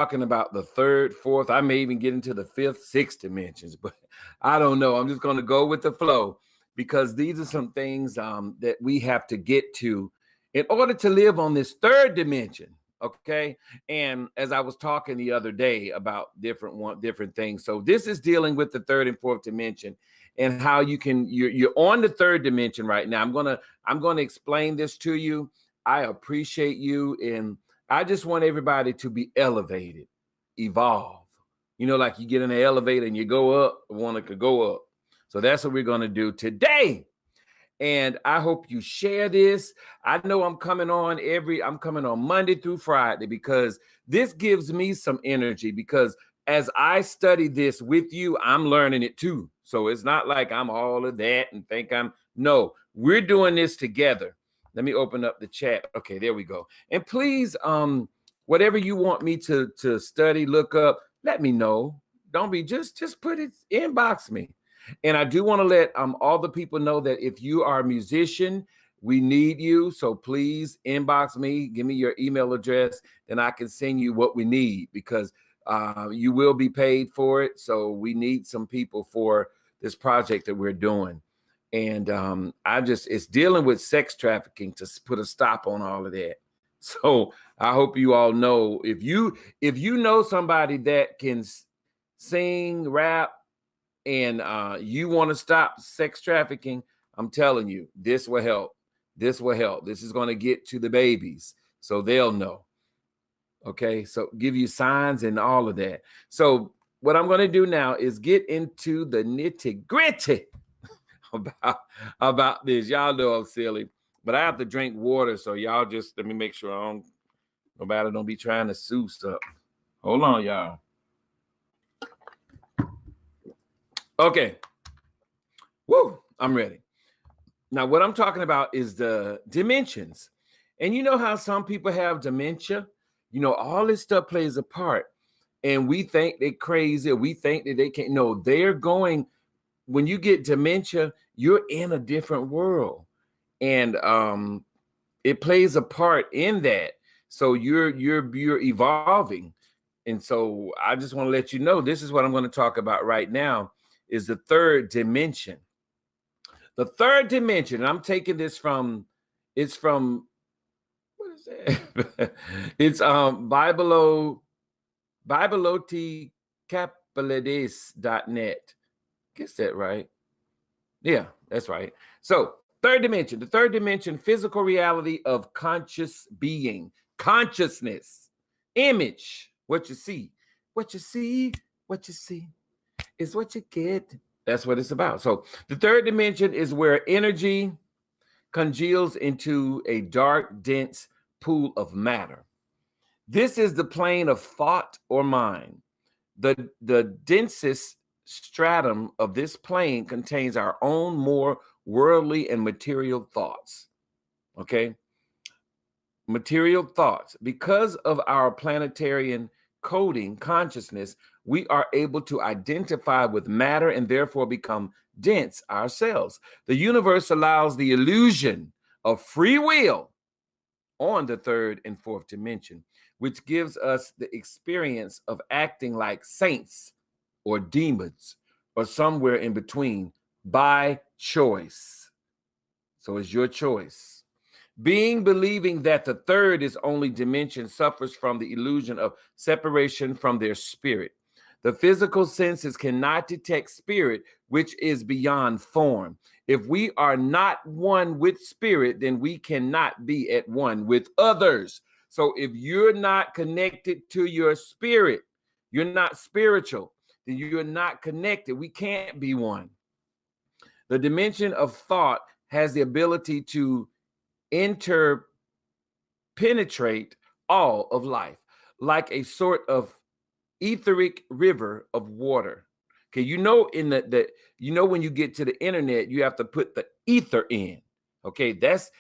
talking about the third, fourth. I may even get into the fifth, sixth dimensions, but I don't know. I'm just going to go with the flow because these are some things that we have to get to in order to live on this third dimension. Okay. And as I was talking the other day about different things. So this is dealing with the third and fourth dimension and how you're on the third dimension right now. I'm gonna explain this to you. I appreciate you, and I just want everybody to be elevated, evolve. Like you get in the elevator and you go up, want it to go up. So that's what we're going to do today. And I hope you share this. I know I'm coming on Monday through Friday because this gives me some energy because as I study this with you, I'm learning it too. So it's not like I'm all of that and no, we're doing this together. Let me open up the chat. Okay, there we go. And please, whatever you want me to study, look up, let me know. Don't be just put it, inbox me. And I do want to let all the people know that if you are a musician, we need you. So please inbox me, give me your email address, then I can send you what we need because you will be paid for it. So we need some people for this project that we're doing. And it's dealing with sex trafficking to put a stop on all of that. So I hope you all know if you know somebody that can sing, rap, and you want to stop sex trafficking, I'm telling you, this will help. This will help. This is going to get to the babies so they'll know. Okay, so give you signs and all of that. So what I'm going to do now is get into the nitty gritty about this. Y'all know I'm silly, but I have to drink water. So y'all just let me make sure nobody don't be trying to sue stuff. Hold on, y'all. Okay. Woo, I'm ready. Now, what I'm talking about is the dimensions. And you know how some people have dementia? All this stuff plays a part. And we think they're crazy, or we think that they can't. No, when you get dementia, you're in a different world. And it plays a part in that. So you're evolving. And so I just want to let you know, this is what I'm going to talk about right now, is the third dimension. The third dimension, and I'm taking this from, what is that? It's BibleoTCapitalides.net. Guess that right? Yeah, that's right. So third dimension, the third dimension, physical reality of conscious being, consciousness, image, what you see, what you see, what you see is what you get. That's what it's about. So the third dimension is where energy congeals into a dark, dense pool of matter. This is the plane of thought or mind. The densest stratum of this plane contains our own more worldly and material thoughts. Okay? Material thoughts. Because of our planetarian coding consciousness, we are able to identify with matter and therefore become dense ourselves. The universe allows the illusion of free will on the third and fourth dimension, which gives us the experience of acting like saints or demons or somewhere in between by choice. So it's your choice. Believing that the third is only dimension suffers from the illusion of separation from their spirit. The physical senses cannot detect spirit, which is beyond form. If we are not one with spirit, then we cannot be at one with others. So if you're not connected to your spirit, you're not spiritual, then you're not connected. We can't be one. The dimension of thought has the ability to interpenetrate all of life, like a sort of etheric river of water. Okay, when you get to the internet, you have to put the ether in. Okay, that's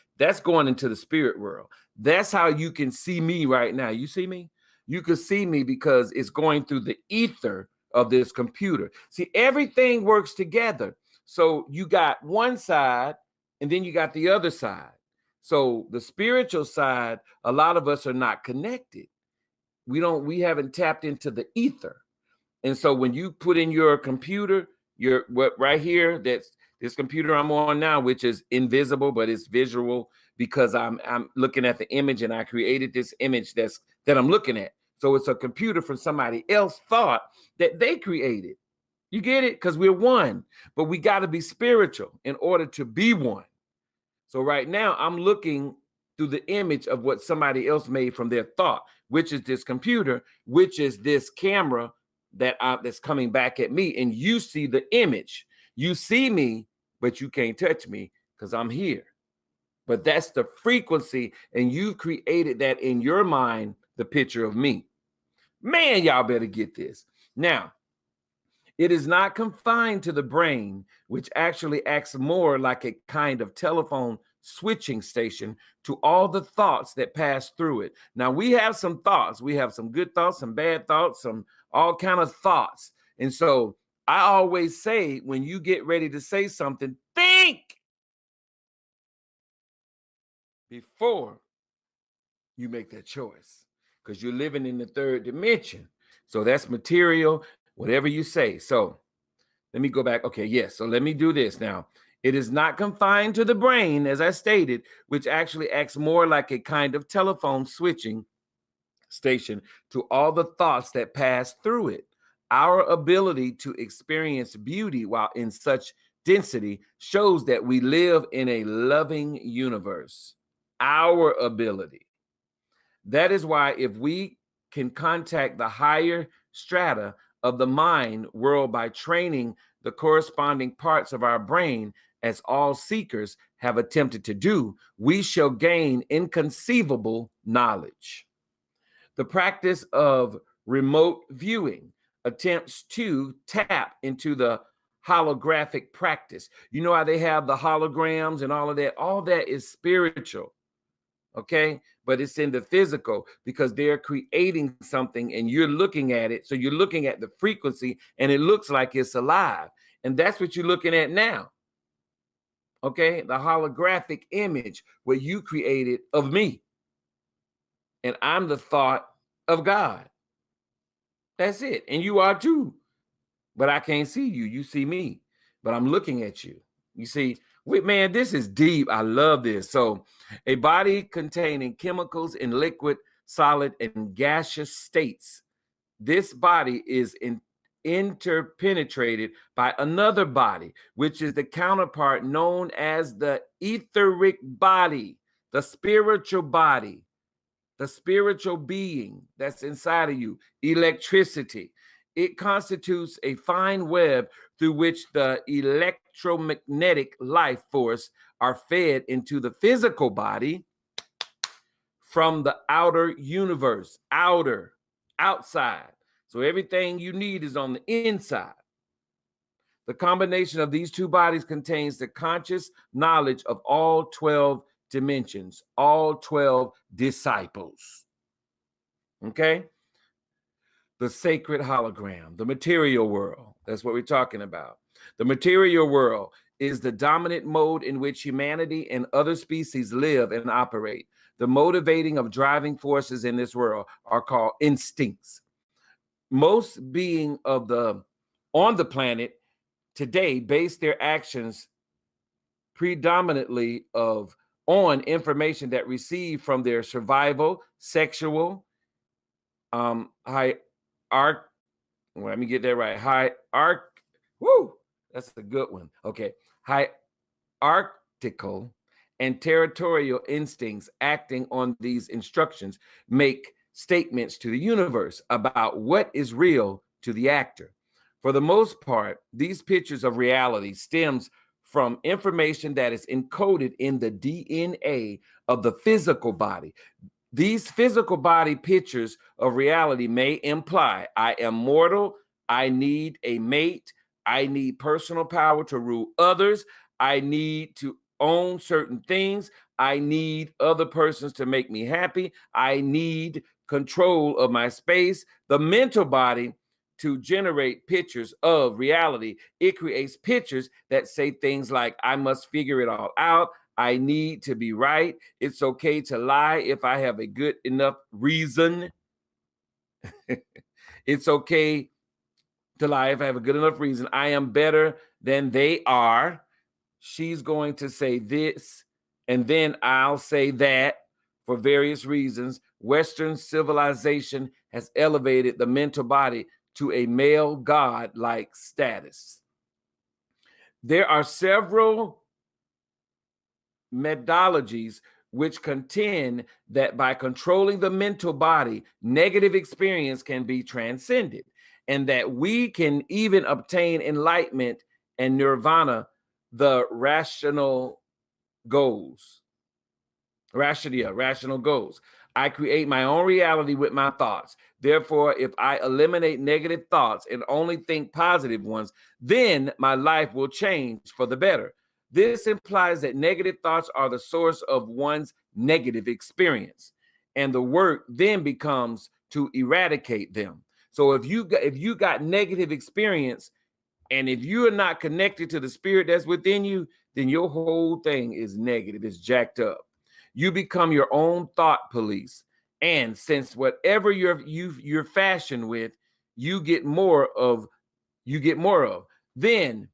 going into the spirit world. That's how you can see me right now. You see me? You can see me because it's going through the ether of this computer. See, everything works together. So you got one side and then you got the other side. So the spiritual side, a lot of us are not connected. we haven't tapped into the ether. And so when you put in your computer, your what right here, that's this computer I'm on now, which is invisible, but it's visual because I'm looking at the image and I created this image that I'm looking at. So it's a computer from somebody else thought that they created. You get it? Because we're one, but we got to be spiritual in order to be one. So right now I'm looking through the image of what somebody else made from their thought, which is this computer, which is this camera that's coming back at me. And you see the image. You see me, but you can't touch me because I'm here. But that's the frequency, and you created that in your mind, the picture of me. Man, y'all better get this. Now, it is not confined to the brain, which actually acts more like a kind of telephone switching station to all the thoughts that pass through it. Now, we have some thoughts. We have some good thoughts, some bad thoughts, some all kind of thoughts. And so I always say, when you get ready to say something, think before you make that choice, because you're living in the third dimension. So that's material, whatever you say. So let me go back. Okay, yes. So let me do this now. It is not confined to the brain, as I stated, which actually acts more like a kind of telephone switching station to all the thoughts that pass through it. Our ability to experience beauty while in such density shows that we live in a loving universe. Our ability. That is why if we can contact the higher strata of the mind world by training the corresponding parts of our brain, as all seekers have attempted to do, we shall gain inconceivable knowledge. The practice of remote viewing attempts to tap into the holographic practice. You know how they have the holograms and all of that? All that is spiritual. Okay, but it's in the physical because they're creating something and you're looking at it. So you're looking at the frequency and it looks like it's alive. And that's what you're looking at now. Okay, the holographic image where you created of me. And I'm the thought of God. That's it. And you are too. But I can't see you. You see me. But I'm looking at you. You see, man, this is deep. I love this. So, a body containing chemicals in liquid, solid, and gaseous states. This body is interpenetrated by another body, which is the counterpart known as the etheric body, the spiritual body, the spiritual being that's inside of you, electricity. It constitutes a fine web through which the electromagnetic life force are fed into the physical body from the outer universe, outside. So everything you need is on the inside. The combination of these two bodies contains the conscious knowledge of all 12 dimensions, all 12 disciples. Okay? The sacred hologram, the material world. That's what we're talking about. The material world is the dominant mode in which humanity and other species live and operate. The motivating of driving forces in this world are called instincts. Most beings on the planet today base their actions predominantly on information that received from their survival, sexual, let me get that right. That's a good one. Okay. Hierarchical and territorial instincts acting on these instructions make statements to the universe about what is real to the actor. For the most part, these pictures of reality stems from information that is encoded in the DNA of the physical body. These physical body pictures of reality may imply I am mortal, I need a mate, I need personal power to rule others, I need to own certain things, I need other persons to make me happy, I need control of my space. The mental body to generate pictures of reality. It creates pictures that say things like, I must figure it all out. I need to be right. It's okay to lie if I have a good enough reason. It's okay to lie if I have a good enough reason. I am better than they are. She's going to say this, and then I'll say that for various reasons. Western civilization has elevated the mental body to a male god-like status. There are several methodologies which contend that by controlling the mental body, negative experience can be transcended, and that we can even obtain enlightenment and nirvana, the rational goals. Rational goals. I create my own reality with my thoughts. Therefore, if I eliminate negative thoughts and only think positive ones, then my life will change for the better. This implies that negative thoughts are the source of one's negative experience, and the work then becomes to eradicate them. So if you got negative experience, and if you are not connected to the spirit that's within you, then your whole thing is negative. It's jacked up. You become your own thought police. And since whatever you're fashioned with, you get more of. Then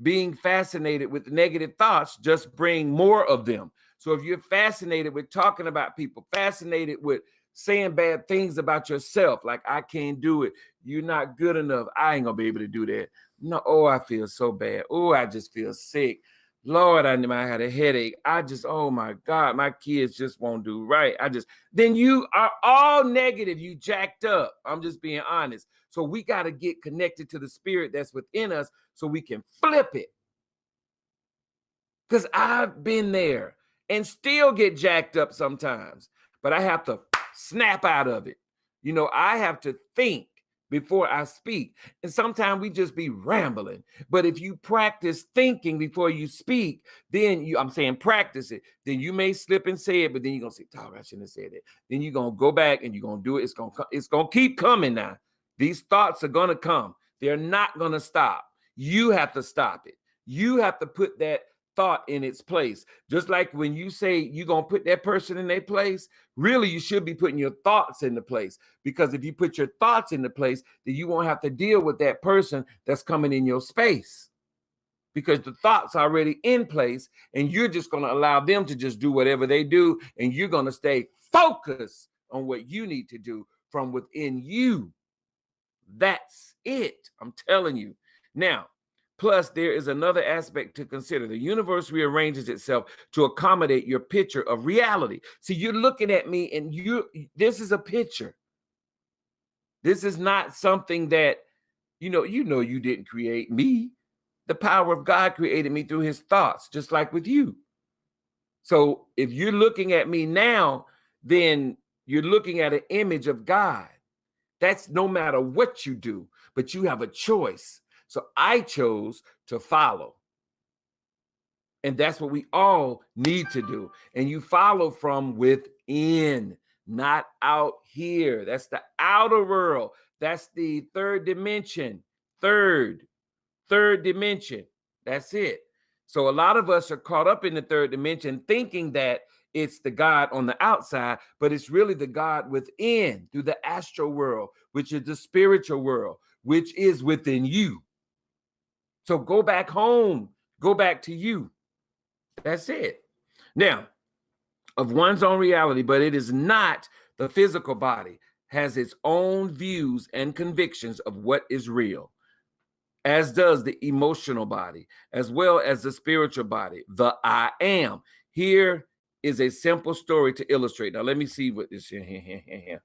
being fascinated with negative thoughts just bring more of them. So if you're fascinated with talking about people, fascinated with saying bad things about yourself, like I can't do it, you're not good enough, I ain't gonna be able to do that. No, oh, I feel so bad. Oh, I just feel sick. Lord, I might have a headache. Oh my God, my kids just won't do right. Then you are all negative. You jacked up. I'm just being honest. So we got to get connected to the spirit that's within us so we can flip it. Because I've been there and still get jacked up sometimes, but I have to snap out of it. I have to think before I speak. And sometimes we just be rambling. But if you practice thinking before you speak, then I'm saying practice it. Then you may slip and say it, but then you're going to say, dog, I shouldn't have said it. Then you're going to go back and you're going to do it. It's going to keep coming now. These thoughts are going to come. They're not going to stop. You have to stop it. You have to put that thought in its place. Just like when you say you're going to put that person in their place, really you should be putting your thoughts into place. Because if you put your thoughts into place, then you won't have to deal with that person that's coming in your space. Because the thoughts are already in place and you're just going to allow them to just do whatever they do. And you're going to stay focused on what you need to do from within you. That's it. I'm telling you. Now, plus, there is another aspect to consider. The universe rearranges itself to accommodate your picture of reality. See, you're looking at me and this is a picture. This is not something that, you didn't create me. The power of God created me through his thoughts, just like with you. So if you're looking at me now, then you're looking at an image of God. That's no matter what you do, but you have a choice. So I chose to follow. And that's what we all need to do. And you follow from within, not out here. That's the outer world. That's the third dimension. Third dimension. That's it. So a lot of us are caught up in the third dimension thinking that it's the God on the outside, but it's really the God within through the astral world, which is the spiritual world, which is within you. So go back home, go back to you. That's it. Now, of one's own reality, but it is not the physical body, has its own views and convictions of what is real, as does the emotional body, as well as the spiritual body, the I am. Here is a simple story to illustrate. Now, let me see what this here.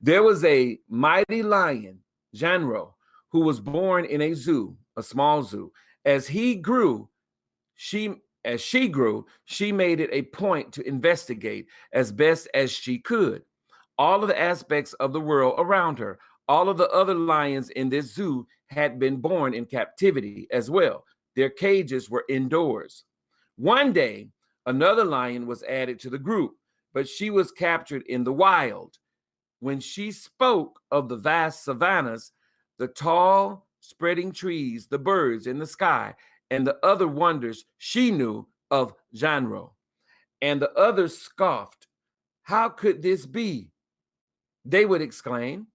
There was a mighty lion, Janro, who was born in a zoo, a small zoo. As she grew, she made it a point to investigate as best as she could all of the aspects of the world around her. All of the other lions in this zoo had been born in captivity as well. Their cages were indoors. One day, another lion was added to the group, but she was captured in the wild. When she spoke of the vast savannas, the tall, spreading trees, the birds in the sky, and the other wonders she knew of Janro. And the others scoffed. How could this be? They would exclaim,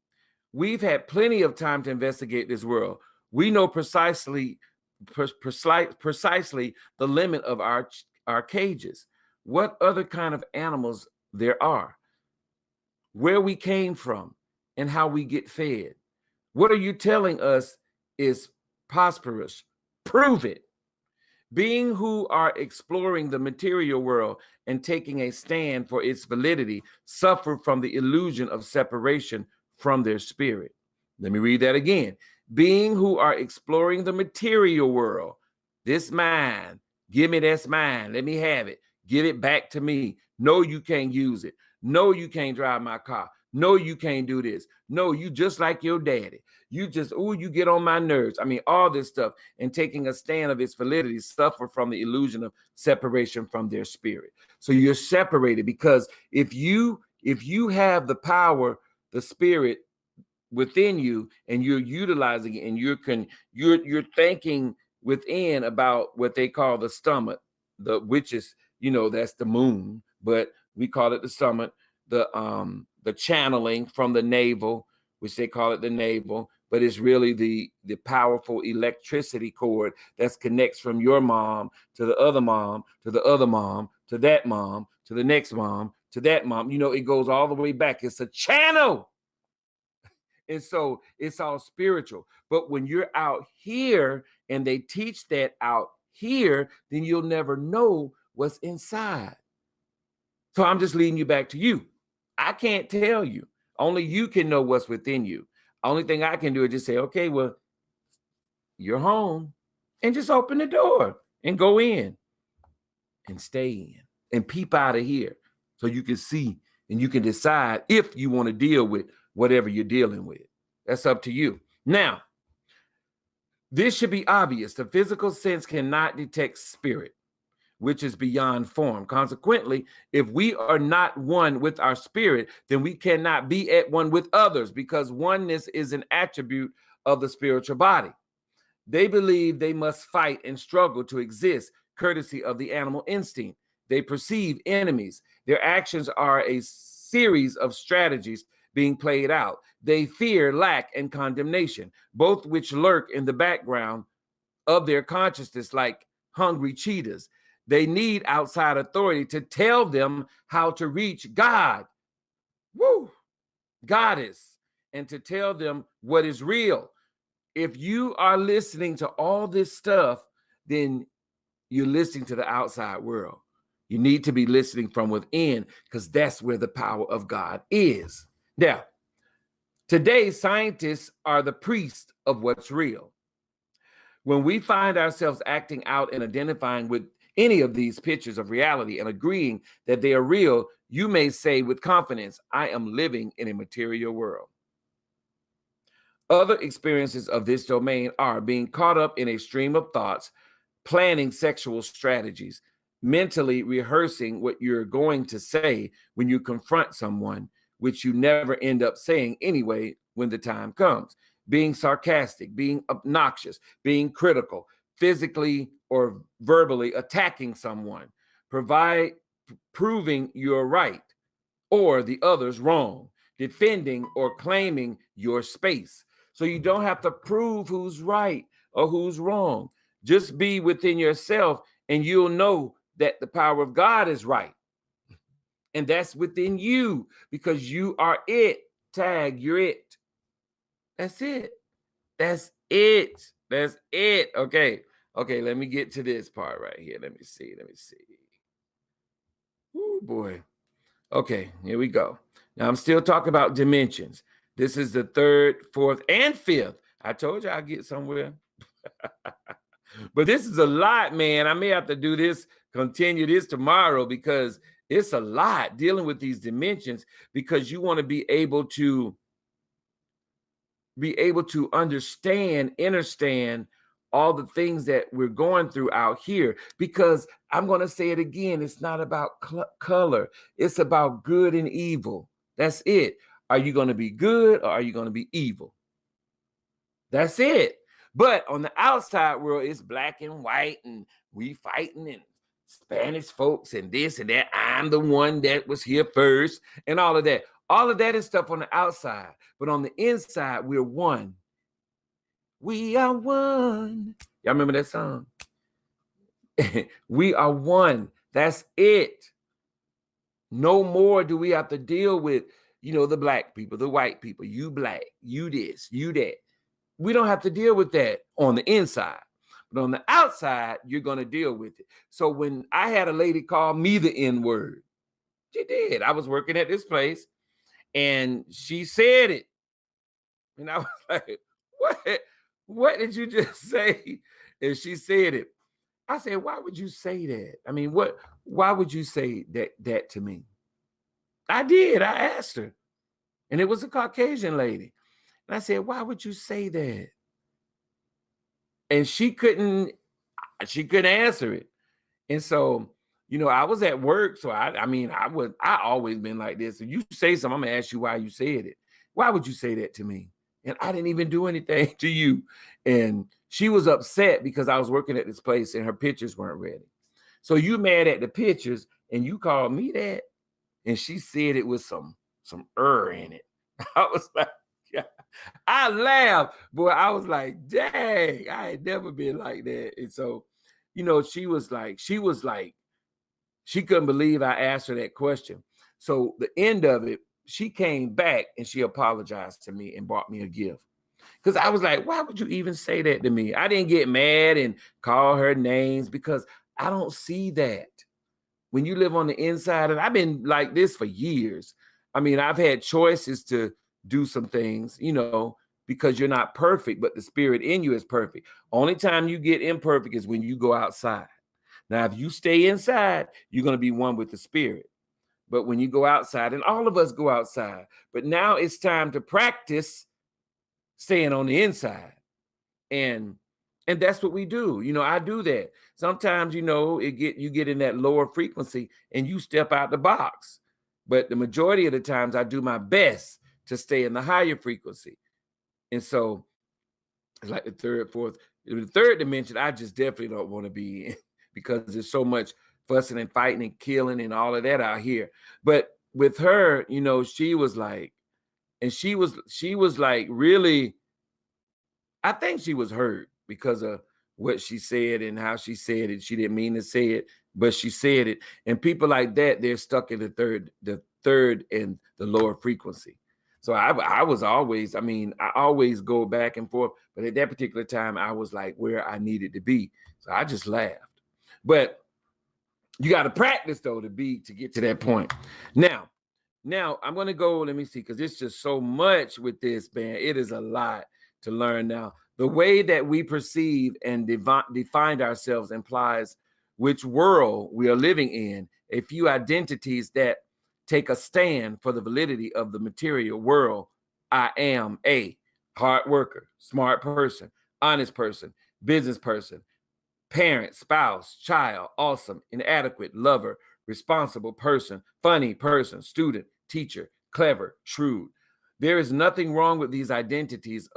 we've had plenty of time to investigate this world. We know precisely the limit of our cages, what other kind of animals there are, where we came from, and how we get fed. What are you telling us is prosperous? Prove it. Being who are exploring the material world and taking a stand for its validity suffer from the illusion of separation from their spirit. Let me read that again. Being who are exploring the material world, this mine, give me this mine, let me have it, give it back to me. No, you can't use it. No, you can't drive my car. No, you can't do this. No, you just like your daddy. You just, you get on my nerves. I mean, all this stuff, and taking a stand of its validity suffer from the illusion of separation from their spirit. So you're separated, because if you have the power, the spirit within you, and you're utilizing it, and you're thinking within about what they call the stomach, which is, that's the moon, but we call it the stomach, the channeling from the navel, which they call it the navel, but it's really the powerful electricity cord that connects from your mom to the other mom, to the other mom, to that mom, to the next mom, to that mom. It goes all the way back. It's a channel. And so it's all spiritual. But when you're out here and they teach that out here, then you'll never know what's inside. So I'm just leading you back to you. I can't tell you. Only you can know what's within you. Only thing I can do is just say, okay, well, you're home, and just open the door and go in and stay in and peep out of here so you can see and you can decide if you want to deal with whatever you're dealing with. That's up to you. Now, this should be obvious. The physical sense cannot detect spirit, which is beyond form. Consequently, if we are not one with our spirit, then we cannot be at one with others, because oneness is an attribute of the spiritual body. They believe they must fight and struggle to exist, courtesy of the animal instinct. They perceive enemies. Their actions are a series of strategies being played out. They fear lack and condemnation, both which lurk in the background of their consciousness like hungry cheetahs. They need outside authority to tell them how to reach God, Goddess, and to tell them what is real. If you are listening to all this stuff, then you're listening to the outside world. You need to be listening from within, because that's where the power of God is. Now, today, scientists are the priests of what's real. When we find ourselves acting out and identifying with any of these pictures of reality and agreeing that they are real, you may say with confidence, I am living in a material world. Other experiences of this domain are being caught up in a stream of thoughts, planning sexual strategies, mentally rehearsing what you're going to say when you confront someone, which you never end up saying anyway when the time comes, being sarcastic, being obnoxious, being critical, physically or verbally attacking someone, proving you're right or the other's wrong, defending or claiming your space. So you don't have to prove who's right or who's wrong. Just be within yourself, and you'll know that the power of God is right. And that's within you, because you are it. Tag, you're it. That's it. That's it. That's it. Okay. Okay, let me get to this part right here. Let me see. Oh boy. Okay, here we go. Now I'm still talking about dimensions. This is the third, fourth, and fifth. I told you I'll get somewhere. But this is a lot, man. I may have to do this, continue this tomorrow, because it's a lot dealing with these dimensions, because you want to be able to understand all the things that we're going through out here. Because I'm going to say it again, it's not about color. It's about good and evil. That's it. Are you going to be good, or are you going to be evil? That's it. But on the outside world, it's black and white, and we fighting, and Spanish folks and this and that. I'm the one that was here first and all of that. All of that is stuff on the outside, but on the inside, we're one. We are one. Y'all remember that song? We are one. That's it. No more do we have to deal with, the black people, the white people, you black, you this, you that. We don't have to deal with that on the inside. But on the outside, you're going to deal with it. So when I had a lady call me the N-word, she did. I was working at this place and she said it. And I was like, what? What did you just say? And she said it. I said, why would you say that? I mean, why would you say that to me? I did. I asked her. And it was a Caucasian lady. And I said, why would you say that? And she couldn't answer it. And so, I was at work. So I always been like this. If you say something, I'm gonna ask you why you said it. Why would you say that to me? And I didn't even do anything to you. And she was upset because I was working at this place and her pictures weren't ready. So you mad at the pictures and you called me that? And she said it with some in it. I was like, yeah. I laughed, boy. I was like, dang, I had never been like that. And so, she was like, she couldn't believe I asked her that question. So the end of it, she came back and she apologized to me and bought me a gift. Because I was like, why would you even say that to me? I didn't get mad and call her names because I don't see that. When you live on the inside, and I've been like this for years. I mean, I've had choices to do some things, because you're not perfect, but the spirit in you is perfect. Only time you get imperfect is when you go outside. Now, if you stay inside, you're going to be one with the spirit. But when you go outside, and all of us go outside, but now it's time to practice staying on the inside. And that's what we do. I do that. Sometimes, you get in that lower frequency and you step out the box. But the majority of the times I do my best to stay in the higher frequency. And so it's like the third dimension, I just definitely don't want to be in because there's so much fussing and fighting and killing and all of that out here. But with her, she was like, and she was like, really, I think she was hurt because of what she said and how she said it. She didn't mean to say it, but she said it. And people like that, they're stuck in the third and the lower frequency. So I was always, I always go back and forth. But at that particular time, I was like where I needed to be. So I just laughed. But you got to practice, though, to get to that point. Now I'm going to go, let me see, because it's just so much with this, man. It is a lot to learn now. The way that we perceive and define ourselves implies which world we are living in. A few identities that take a stand for the validity of the material world. I am a hard worker, smart person, honest person, business person, parent, spouse, child, awesome, inadequate, lover, responsible person, funny person, student, teacher, clever, shrewd. There is nothing wrong with these identities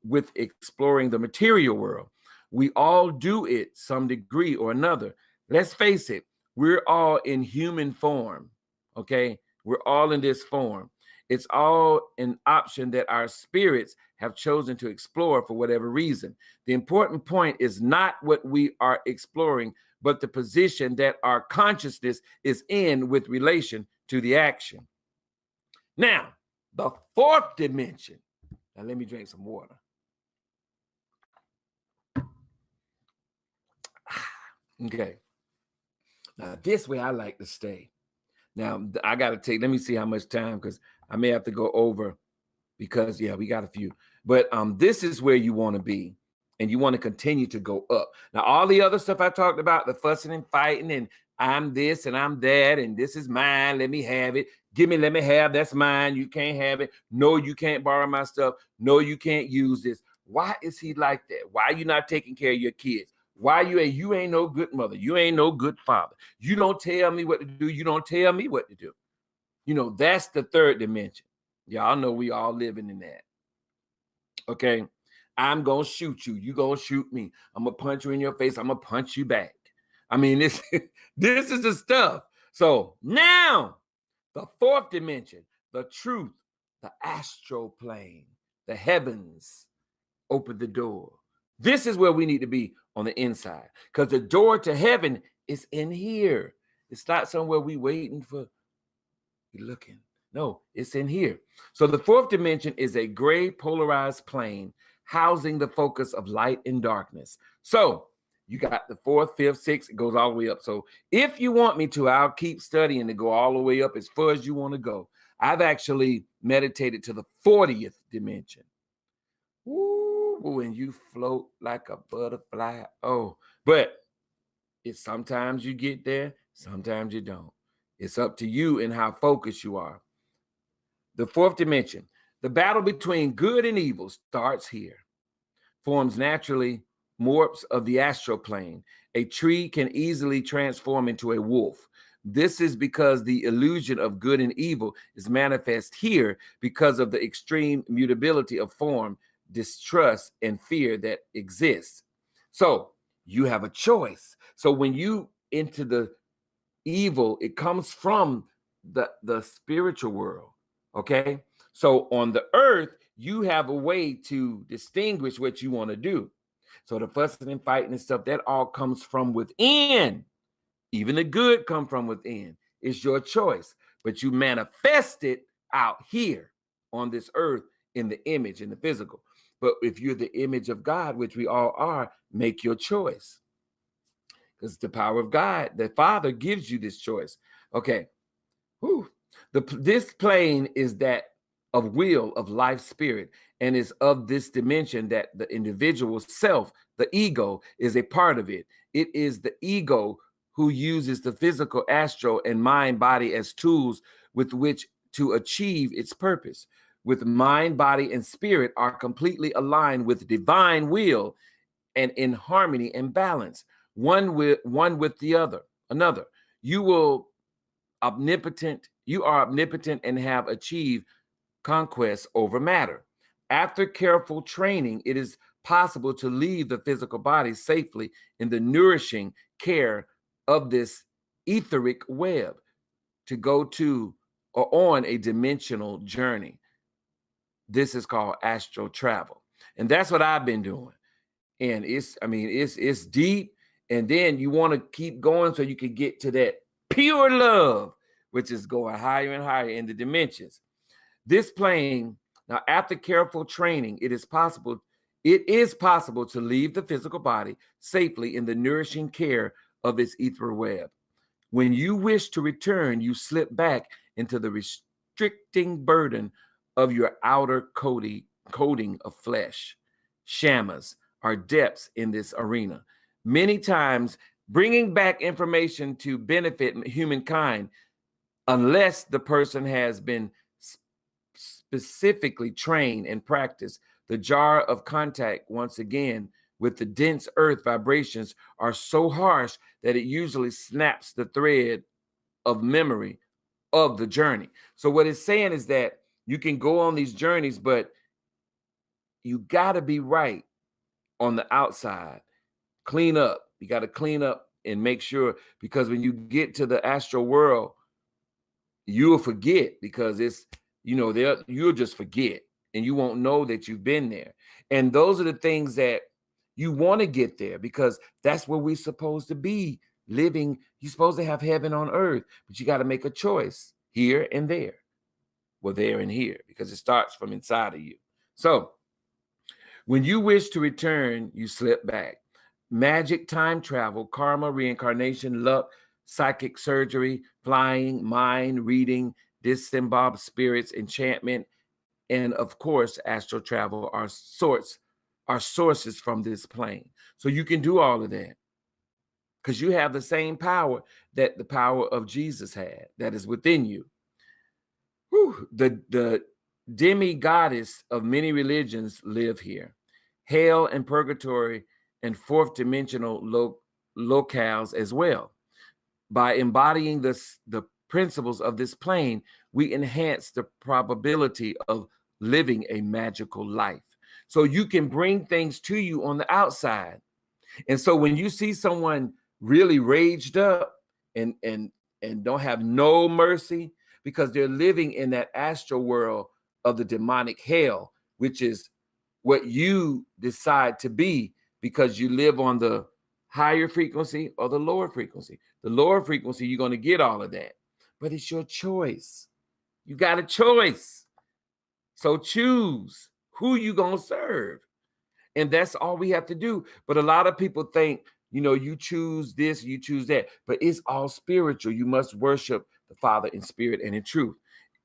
with exploring the material world. We all do it some degree or another. Let's face it, we're all in human form, okay? We're all in this form. It's all an option that our spirits have chosen to explore for whatever reason. The important point is not what we are exploring, but the position that our consciousness is in with relation to the action. Now, the fourth dimension. Now, let me drink some water. Okay. Now, this way I like to stay. Now, I got to let me see how much time, because I may have to go over because, yeah, we got a few. But this is where you want to be, and you want to continue to go up. Now, all the other stuff I talked about, the fussing and fighting, and I'm this and I'm that, and this is mine, let me have it. Let me have, that's mine, you can't have it. No, you can't borrow my stuff. No, you can't use this. Why is he like that? Why are you not taking care of your kids? Why you ain't no good mother? You ain't no good father. You don't tell me what to do. You don't tell me what to do. That's the third dimension. Y'all know we all living in that. Okay. I'm going to shoot you. You going to shoot me. I'm going to punch you in your face. I'm going to punch you back. This is the stuff. So now The fourth dimension, the truth, the astral plane, the heavens open the door. This is where we need to be on the inside, because the door to heaven is in here. It's not somewhere we waiting for, we looking. No, it's in here. So the fourth dimension is a gray polarized plane housing the focus of light and darkness. So you got the fourth, fifth, sixth, it goes all the way up. So if you want me to, I'll keep studying to go all the way up as far as you want to go. I've actually meditated to the 40th dimension. Ooh, and you float like a butterfly. Oh, but it's sometimes you get there, sometimes you don't. It's up to you and how focused you are. The fourth dimension, the battle between good and evil starts here. Forms naturally morphs of the astral plane. A tree can easily transform into a wolf. This is because the illusion of good and evil is manifest here because of the extreme mutability of form, distrust, and fear that exists. So you have a choice. So when you into the evil, it comes from the spiritual world. Okay. So on the earth, you have a way to distinguish what you want to do. So the fussing and fighting and stuff, that all comes from within. Even the good come from within. It's your choice, but you manifest it out here on this earth in the image, in the physical. But if you're the image of God, which we all are, make your choice. Because the power of God, the Father gives you this choice. Okay. Whew. This plane is that of will, of life spirit, and is of this dimension that the individual self, the ego, is a part of it. It is the ego who uses the physical, astral, and mind body as tools with which to achieve its purpose. With mind, body, and spirit are completely aligned with divine will and in harmony and balance, one with the other. Another, you are omnipotent and have achieved conquest over matter. After careful training, it is possible to leave the physical body safely in the nourishing care of this etheric web to go to or on a dimensional journey. This is called astral travel. And that's what I've been doing. And it's deep. And then you want to keep going so you can get to that pure love, which is going higher and higher in the dimensions. This plane, now after careful training, it is possible to leave the physical body safely in the nourishing care of its ether web. When you wish to return, you slip back into the restricting burden of your outer coating of flesh. Shamas are depths in this arena. Many times, bringing back information to benefit humankind, unless the person has been specifically trained and practiced. The jar of contact, once again, with the dense earth vibrations are so harsh that it usually snaps the thread of memory of the journey. So what it's saying is that you can go on these journeys, but you got to be right on the outside. Clean up. You got to clean up and make sure, because when you get to the astral world, you'll forget, because it's, you'll just forget and you won't know that you've been there. And those are the things that you want to get there, because that's where we're supposed to be living. You're supposed to have heaven on earth, but you got to make a choice here and there. Well, there and here, because it starts from inside of you. So when you wish to return, you slip back. Magic, time travel, karma, reincarnation, luck, psychic surgery, flying, mind reading, disembodied spirits, enchantment, and of course, astral travel are sources from this plane. So you can do all of that because you have the same power that the power of Jesus had that is within you. Whew. The demi-goddess of many religions live here. Hell and purgatory and fourth dimensional locales as well. By embodying the principles of this plane, we enhance the probability of living a magical life. So you can bring things to you on the outside. And so when you see someone really raged up and don't have no mercy, because they're living in that astral world of the demonic hell, which is what you decide to be because you live on the higher frequency or the lower frequency. The lower frequency, you're going to get all of that, but it's your choice. You got a choice. So choose who you going to serve. And that's all we have to do. But a lot of people think, you choose this, you choose that, but it's all spiritual. You must worship the Father in spirit and in truth.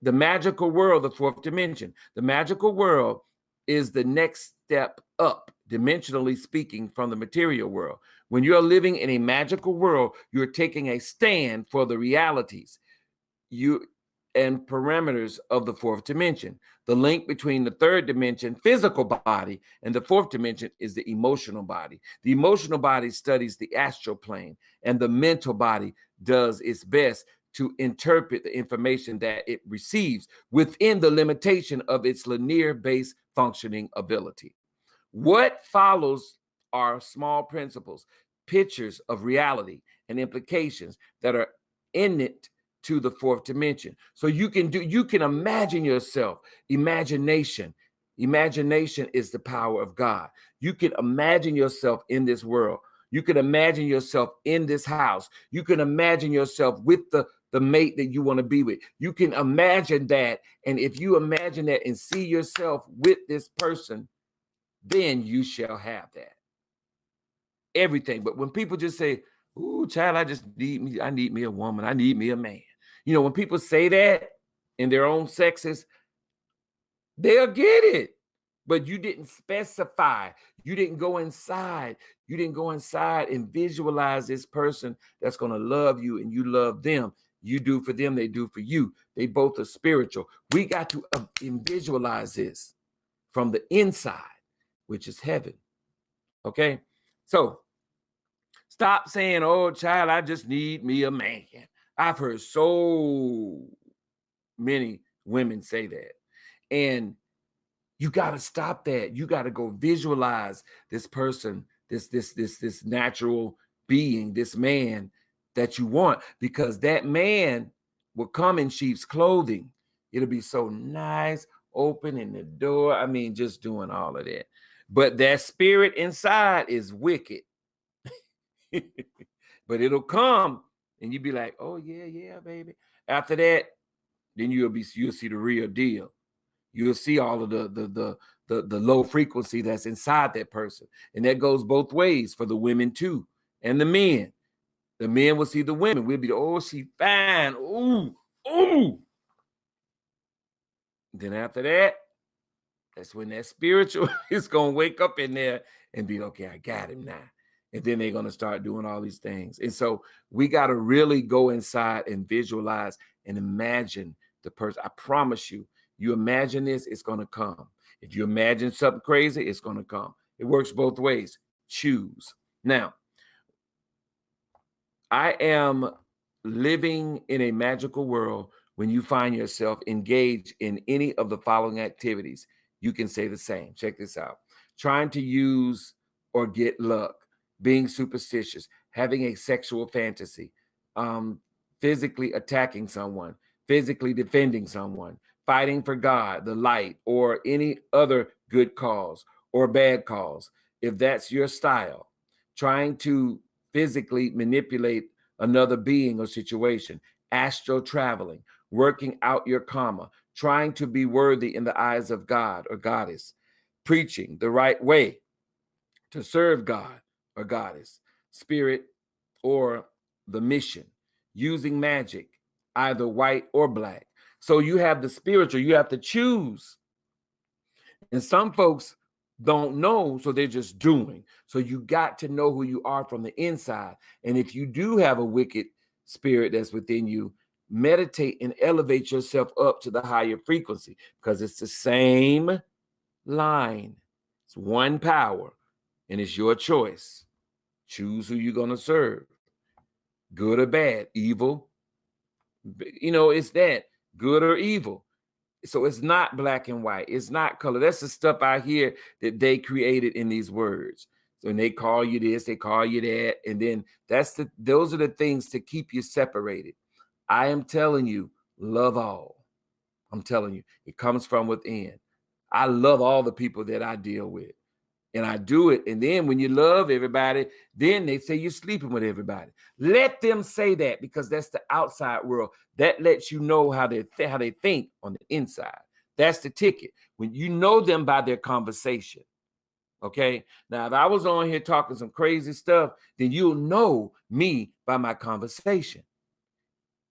The magical world, the fourth dimension, the magical world is the next step up, dimensionally speaking, from the material world. When you're living in a magical world, you're taking a stand for the realities and parameters of the fourth dimension. The link between the third dimension, physical body, and the fourth dimension is the emotional body. The emotional body studies the astral plane, and the mental body does its best to interpret the information that it receives within the limitation of its linear-based functioning ability. What follows are small principles, pictures of reality and implications that are in it to the fourth dimension. So you can imagine yourself. Imagination is the power of God. You can imagine yourself in this world. You can imagine yourself in this house. You can imagine yourself with the mate that you want to be with. You can imagine that. And if you imagine that and see yourself with this person, then you shall have that. Everything. But when people just say, "Ooh, child, I need me a woman. I need me a man." When people say that in their own sexes, they'll get it. But you didn't specify. You didn't go inside. You didn't go inside and visualize this person that's going to love you and you love them. You do for them, they do for you. They both are spiritual. We got to visualize this from the inside, which is heaven. Okay? So stop saying, "Oh, child, I just need me a man." I've heard so many women say that. And you got to stop that. You got to go visualize this person, this natural being, this man that you want, because that man will come in sheep's clothing. It'll be so nice, opening the door. I mean, just doing all of that. But that spirit inside is wicked. But it'll come and you'll be like, "Oh, yeah, baby." After that, then you'll see the real deal. You'll see all of the low frequency that's inside that person. And that goes both ways for the women too, and the men. The men will see the women. We'll be, "Oh, she fine. Ooh." Then after that, that's when that spiritual is going to wake up in there and be, "Okay, I got him now." And then they're going to start doing all these things. And so we got to really go inside and visualize and imagine the person. I promise you, you imagine this, it's going to come. If you imagine something crazy, it's going to come. It works both ways. Choose. Now, I am living in a magical world. When you find yourself engaged in any of the following activities, you can say the same. Check this out. Trying to use or get luck, being superstitious, having a sexual fantasy, physically attacking someone, physically defending someone, fighting for God, the light, or any other good cause or bad cause, if that's your style, trying to physically manipulate another being or situation, astral traveling, working out your karma, trying to be worthy in the eyes of God or goddess, preaching the right way to serve God or goddess, spirit, or the mission, using magic, either white or black. So you have the spiritual, you have to choose. And some folks don't know, so they're just doing. So you got to know who you are from the inside. And if you do have a wicked spirit that's within you, meditate and elevate yourself up to the higher frequency, because it's the same line. It's one power, and it's your choice. Choose who you're going to serve, good or bad, evil. It's that, good or evil. So it's not black and white. It's not color. That's the stuff I hear that they created in these words. So when they call you this, they call you that. And then those are the things to keep you separated. I am telling you, love all. I'm telling you, it comes from within. I love all the people that I deal with. And I do it. And then when you love everybody, then they say you're sleeping with everybody. Let them say that, because that's the outside world. That lets you know how they think on the inside. That's the ticket. When you know them by their conversation. Okay. Now, if I was on here talking some crazy stuff, then you'll know me by my conversation.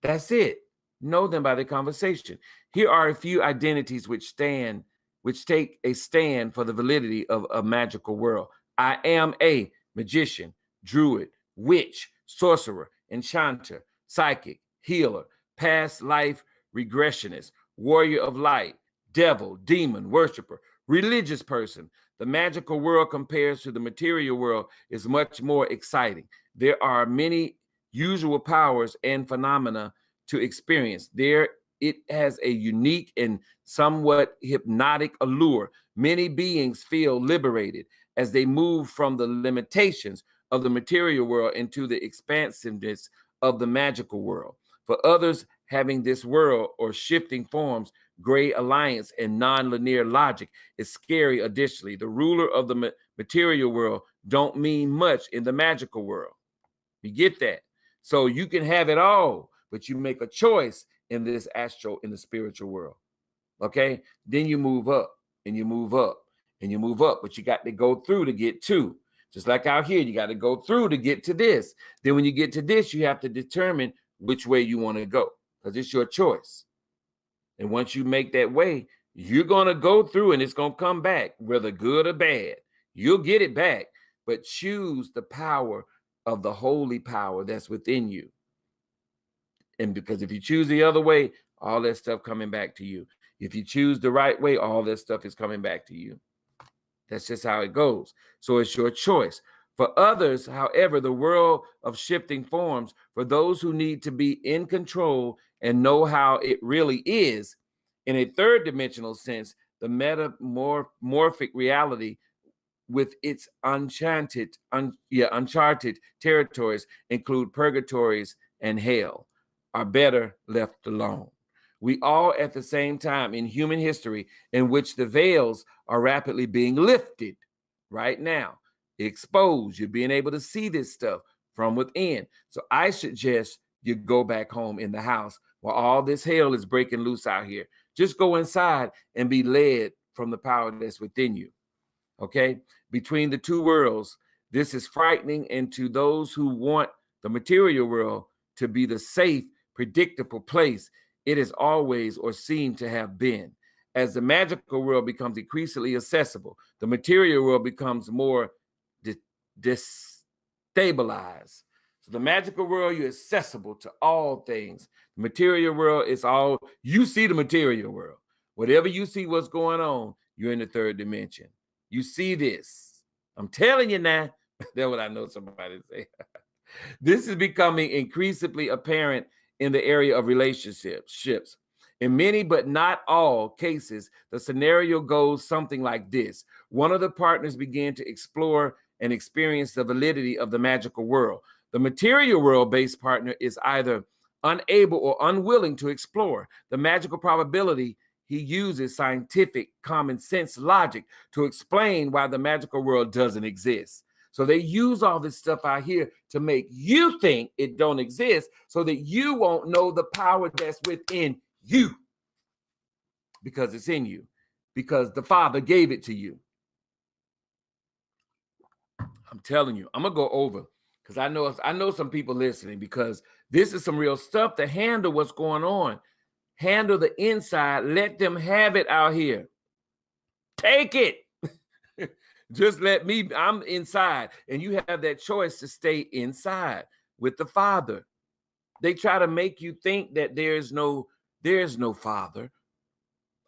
That's it. Know them by their conversation. Here are a few identities which take a stand for the validity of a magical world. I am a magician, druid, witch, sorcerer, enchanter, psychic, healer, past life regressionist, warrior of light, devil, demon, worshiper, religious person. The magical world compared to the material world is much more exciting. There are many usual powers and phenomena to experience. It has a unique and somewhat hypnotic allure. Many beings feel liberated as they move from the limitations of the material world into the expansiveness of the magical world. For others, having this world or shifting forms, gray alliance, and non-linear logic is scary. Additionally, the ruler of the material world don't mean much in the magical world. You get that? So you can have it all, but you make a choice in this in the spiritual world. Okay? Then you move up and you move up and you move up, but you got to go through to get to. Just like out here, you got to go through to get to this. Then when you get to this, you have to determine which way you want to go, because it's your choice. And once you make that way, you're going to go through and it's going to come back, whether good or bad. You'll get it back, but choose the power of the holy power that's within you. And because if you choose the other way, all that stuff coming back to you. If you choose the right way, all that stuff is coming back to you. That's just how it goes. So it's your choice. For others, however, the world of shifting forms, for those who need to be in control and know how it really is, in a third dimensional sense, the metamorphic reality with its uncharted territories include purgatories and hell, are better left alone. We all at the same time in human history in which the veils are rapidly being lifted right now, exposed. You're being able to see this stuff from within. So I suggest you go back home in the house while all this hell is breaking loose out here. Just go inside and be led from the power that's within you. Okay? Between the two worlds, this is frightening, and to those who want the material world to be the safe, predictable place it has always or seemed to have been. As the magical world becomes increasingly accessible, the material world becomes more destabilized. So the magical world, you're accessible to all things. The material world is all, you see the material world. Whatever you see what's going on, you're in the third dimension. You see this. I'm telling you now. That's what I know somebody say. This is becoming increasingly apparent in the area of relationships. In many, but not all cases, the scenario goes something like this. One of the partners began to explore and experience the validity of the magical world. The material world-based partner is either unable or unwilling to explore the magical probability. He uses scientific common sense logic to explain why the magical world doesn't exist. So they use all this stuff out here to make you think it don't exist so that you won't know the power that's within you, because it's in you, because the Father gave it to you. I'm telling you, I'm going to go over because I know some people listening, because this is some real stuff to handle what's going on. Handle the inside. Let them have it out here. Take it. Just let me, I'm inside. And you have that choice to stay inside with the Father. They try to make you think that there's no Father.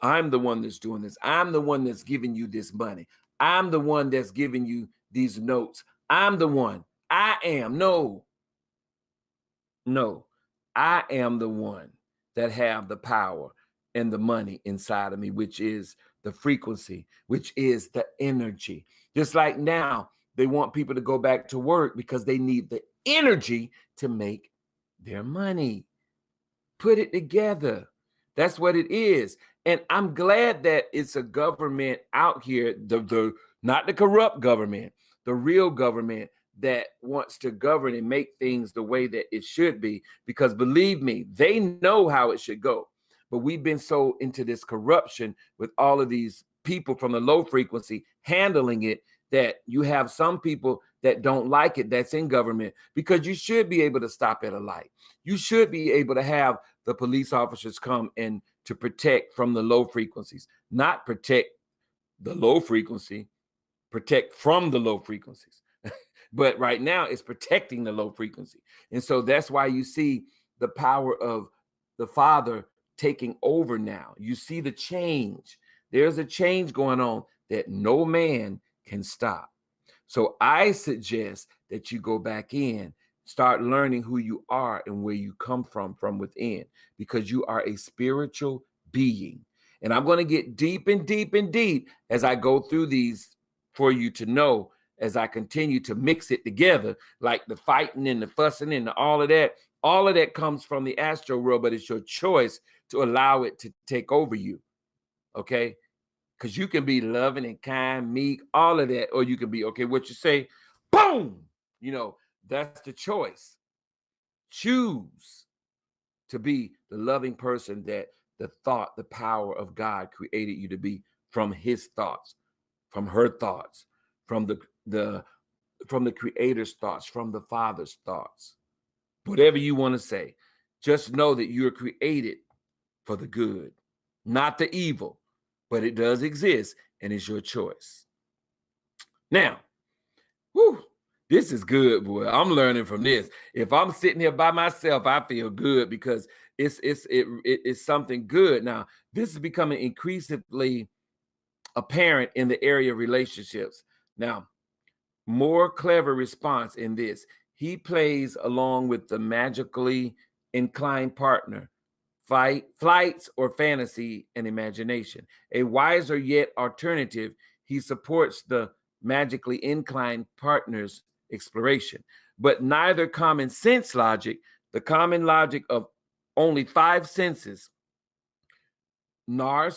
I'm the one that's doing this. I'm the one that's giving you this money. I'm the one that's giving you these notes. I'm the one. I am. No. I am the one that have the power and the money inside of me, which is the frequency, which is the energy. Just like now, they want people to go back to work because they need the energy to make their money. Put it together. That's what it is. And I'm glad that it's a government out here, the not the corrupt government, the real government that wants to govern and make things the way that it should be. Because believe me, they know how it should go. But we've been so into this corruption with all of these people from the low frequency handling it that you have some people that don't like it that's in government, because you should be able to stop at a light. You should be able to have the police officers come and to protect from the low frequencies, not protect the low frequency, protect from the low frequencies. But right now it's protecting the low frequency. And so that's why you see the power of the Father taking over now. You see the change. There's a change going on that no man can stop. So I suggest that you go back in, start learning who you are and where you come from within, because you are a spiritual being. And I'm going to get deep and deep and deep as I go through these for you to know, as I continue to mix it together, like the fighting and the fussing and all of that. All of that comes from the astral world, but it's your choice to allow it to take over you. Okay? Because you can be loving and kind, meek, all of that, or you can be, okay, what you say, boom, that's the choice. Choose to be the loving person that the power of God created you to be, from his thoughts, from her thoughts, from the creator's thoughts, from the Father's thoughts. Whatever you want to say, just know that you're created for the good, not the evil. But it does exist, and it's your choice. Now, this is good, boy. I'm learning from this. If I'm sitting here by myself, I feel good, because it's something good. Now, this is becoming increasingly apparent in the area of relationships. Now, more clever response in this. He plays along with the magically inclined partner, flights or fantasy and imagination. A wiser yet alternative, he supports the magically inclined partner's exploration, but neither common sense logic, the common logic of only five senses, nor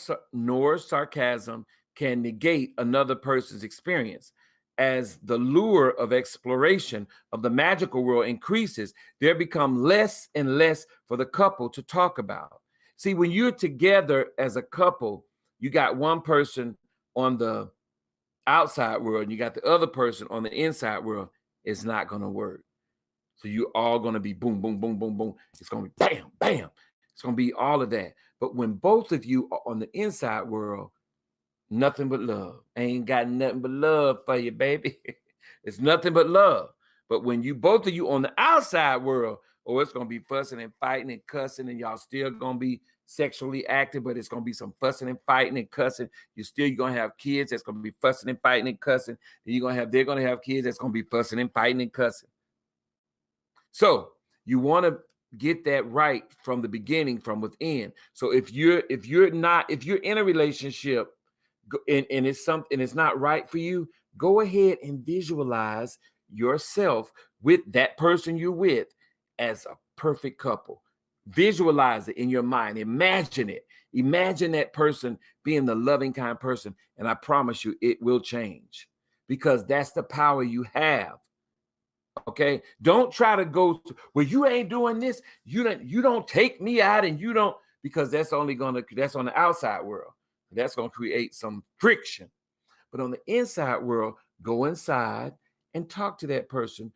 sarcasm can negate another person's experience. As the lure of exploration of the magical world increases, there become less and less for the couple to talk about. See, when you're together as a couple, you got one person on the outside world and you got the other person on the inside world. It's not going to work. So you're all going to be boom, boom, boom, boom, boom. It's going to be bam, bam. It's going to be all of that. But when both of you are on the inside world, nothing but love. Ain't got nothing but love for you, baby. It's nothing but love. But when you both of you on the outside world, it's gonna be fussing and fighting and cussing, and y'all still gonna be sexually active, but it's gonna be some fussing and fighting and cussing. You're gonna have kids that's gonna be fussing and fighting and cussing. Then they're gonna have kids that's gonna be fussing and fighting and cussing. So you want to get that right from the beginning, from within. So if you're in a relationship and it's not right for you, go ahead and visualize yourself with that person you're with as a perfect couple. Visualize it in your mind. Imagine it. Imagine that person being the loving kind person, and I promise you it will change, because that's the power you have. Okay, don't try to go well, you ain't doing this, you don't take me out, and you don't, because that's on the outside world. That's going to create some friction. But on the inside world, go inside and talk to that person.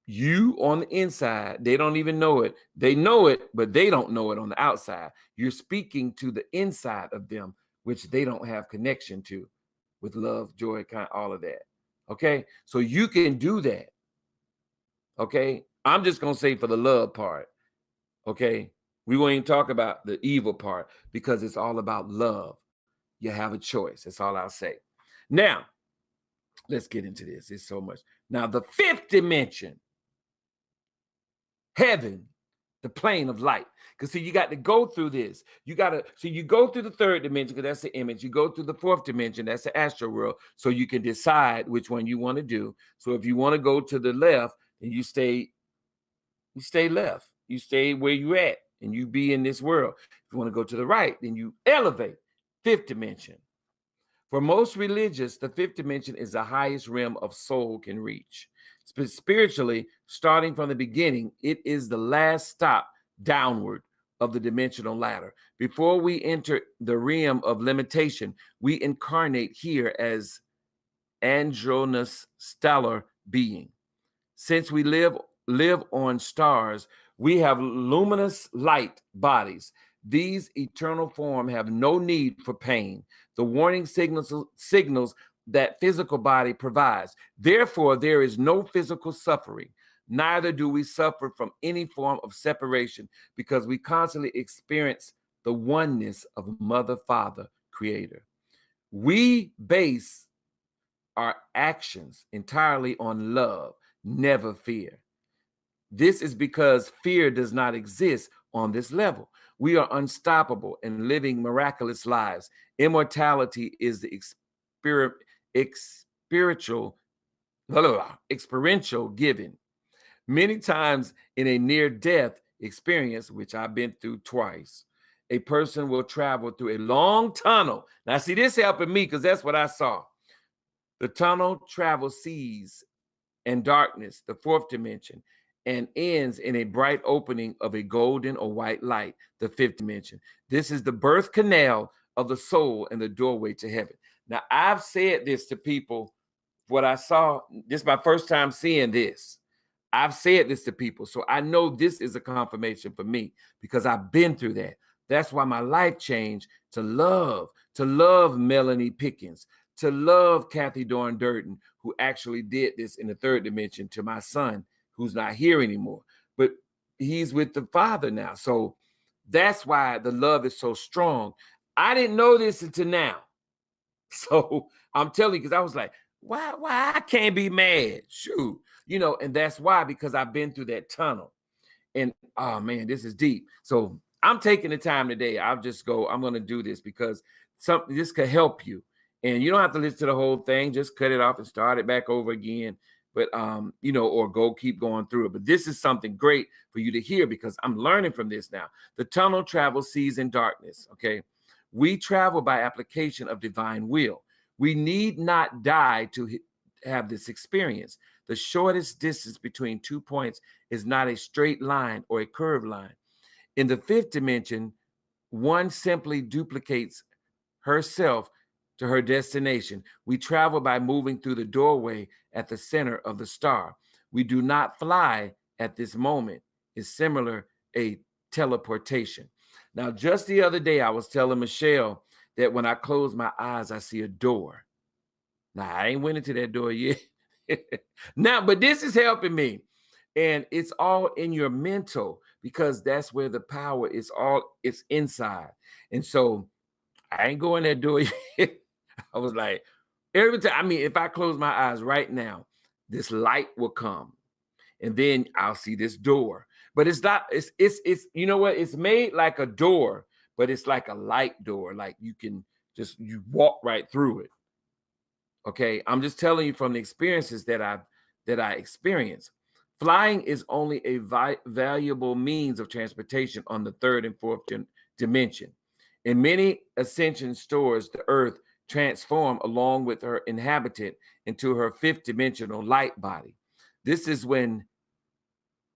You on the inside, they don't even know it. They know it, but they don't know it on the outside. You're speaking to the inside of them, which they don't have connection to, with love, joy, kind, all of that. Okay, so you can do that. Okay, I'm just going to say for the love part. Okay, we won't even talk about the evil part, because it's all about love. You have a choice. That's all I'll say. Now, let's get into this. It's so much. Now, the fifth dimension, heaven, the plane of light. Because see, you got to go through this. You go through the third dimension, because that's the image. You go through the fourth dimension, that's the astral world, so you can decide which one you want to do. So if you want to go to the left, then you stay left. You stay where you at. and you be in this world. If you want to go to the right, then you elevate. Fifth dimension. For most religious, the fifth dimension is the highest realm of soul can reach. Spiritually, starting from the beginning, it is the last stop downward of the dimensional ladder. Before we enter the realm of limitation, we incarnate here as androgynous stellar being. Since we live on stars, we have luminous light bodies. These eternal forms have no need for pain. The warning signals that physical body provides. Therefore, there is no physical suffering. Neither do we suffer from any form of separation because we constantly experience the oneness of Mother, Father, Creator. We base our actions entirely on love, never fear. This is because fear does not exist on this level. We are unstoppable and living miraculous lives. Immortality is the experiential giving. Many times in a near-death experience, which I've been through twice, a person will travel through a long tunnel. Now, see, this helping me because that's what I saw. The tunnel travels seas and darkness, the fourth dimension, and ends in a bright opening of a golden or white light, the fifth dimension. This is the birth canal of the soul and the doorway to heaven. Now, I've said this to people, what I saw, this is my first time seeing this. I've said this to people, so I know this is a confirmation for me because I've been through that. That's why my life changed to love Melanie Pickens, to love Kathy Dorn Durden, who actually did this in the third dimension to my son, who's not here anymore, but he's with the Father now. So that's why the love is so strong. I didn't know this until now. So I'm telling you, because I was like, why I can't be mad? Shoot. And that's why, because I've been through that tunnel. And oh man, this is deep. So I'm taking the time today. I'm going to do this because this could help you. And you don't have to listen to the whole thing. Just cut it off and start it back over again. But, or keep going through it. But this is something great for you to hear because I'm learning from this now. The tunnel travels seas in darkness, okay? We travel by application of divine will. We need not die to have this experience. The shortest distance between 2 points is not a straight line or a curved line. In the fifth dimension, one simply duplicates herself to her destination. We travel by moving through the doorway at the center of the star. We do not fly at this moment. It's similar a teleportation. Now, just the other day, I was telling Michelle that when I close my eyes, I see a door. Now, I ain't went into that door yet. Now, but this is helping me. And it's all in your mental because that's where the power is it's inside. And so I ain't going that door yet. I was like, every time, if I close my eyes right now, this light will come. And then I'll see this door. But it's not, it's you know what? It's made like a door, but it's like a light door. Like you you walk right through it. Okay. I'm just telling you from the experiences that I experienced. Flying is only a valuable means of transportation on the third and fourth dimension. In many ascension stores, the earth transformed along with her inhabitant into her fifth dimensional light body. This is when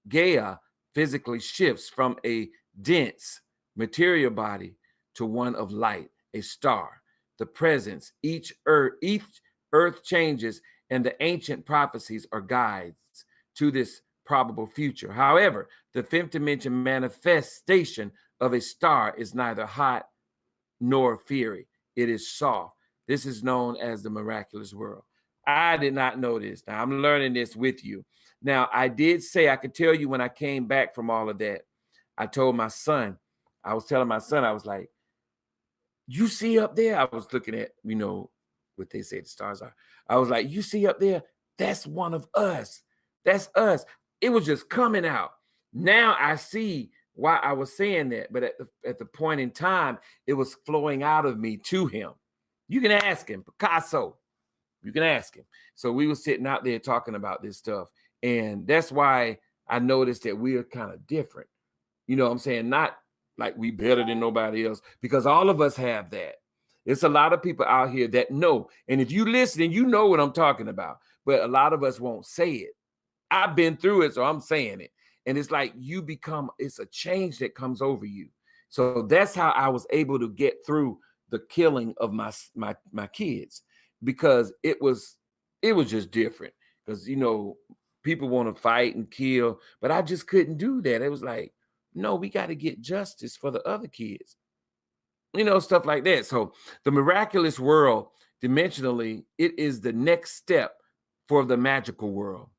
Gaia physically shifts from a dense material body to one of light, a star. The presence, each earth changes, and the ancient prophecies are guides to this probable future. However, the fifth dimension manifestation of a star is neither hot nor fiery. It is soft. This is known as the miraculous world. I did not know this. Now I'm learning this with you. Now, I did say, I could tell you when I came back from all of that, I told my son, I was telling my son, I was like, you see up there? I was looking at, what they say the stars are. I was like, you see up there? That's one of us. That's us. It was just coming out. Now I see why I was saying that. But at the point in time, it was flowing out of me to him. You can ask him, Picasso. You can ask him. So we were sitting out there talking about this stuff. And that's why I noticed that we are kind of different. You know what I'm saying? Not like we better than nobody else, because all of us have that. It's a lot of people out here that know. And if you listen, you know what I'm talking about. But a lot of us won't say it. I've been through it, so I'm saying it. And it's like it's a change that comes over you. So that's how I was able to get through the killing of my kids, because it was just different. Because people want to fight and kill, but I just couldn't do that. It was like, no, we got to get justice for the other kids, stuff like that. So the miraculous world, dimensionally, it is the next step for the magical world.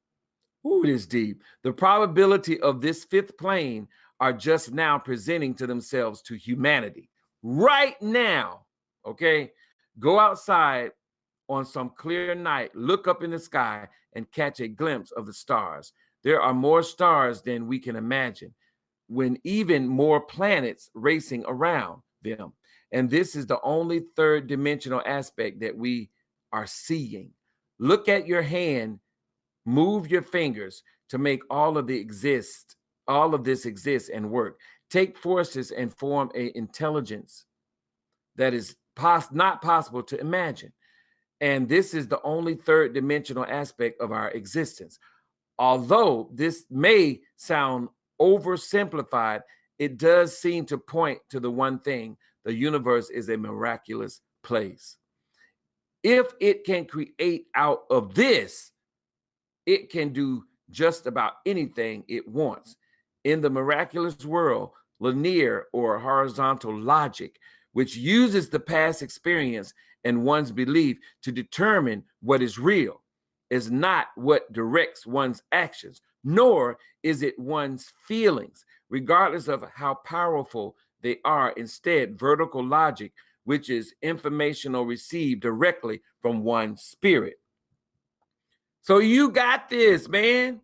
Ooh, it is deep. The probability of this fifth plane are just now presenting to themselves to humanity right now. Okay. Go outside on some clear night, look up in the sky and catch a glimpse of the stars. There are more stars than we can imagine, when even more planets racing around them. And this is the only third dimensional aspect that we are seeing. Look at your hand, move your fingers to make all of this exist and work. Take forces and form an intelligence that is not possible to imagine. And this is the only third dimensional aspect of our existence. Although this may sound oversimplified, it does seem to point to the one thing: the universe is a miraculous place. If it can create out of this, it can do just about anything it wants. In the miraculous world, linear or horizontal logic, which uses the past experience and one's belief to determine what is real, is not what directs one's actions, nor is it one's feelings, regardless of how powerful they are. Instead, vertical logic, which is informational received directly from one's spirit. So you got this, man.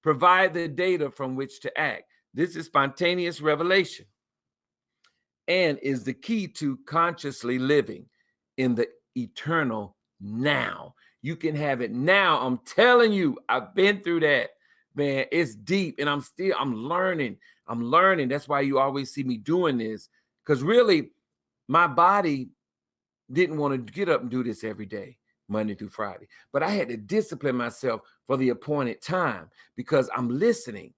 Provide the data from which to act. This is spontaneous revelation and is the key to consciously living in the eternal now. You can have it now. I'm telling you, I've been through that, man. It's deep, and I'm learning. I'm learning. That's why you always see me doing this, because really my body didn't want to get up and do this every day, Monday through Friday. But I had to discipline myself for the appointed time, because I'm listening.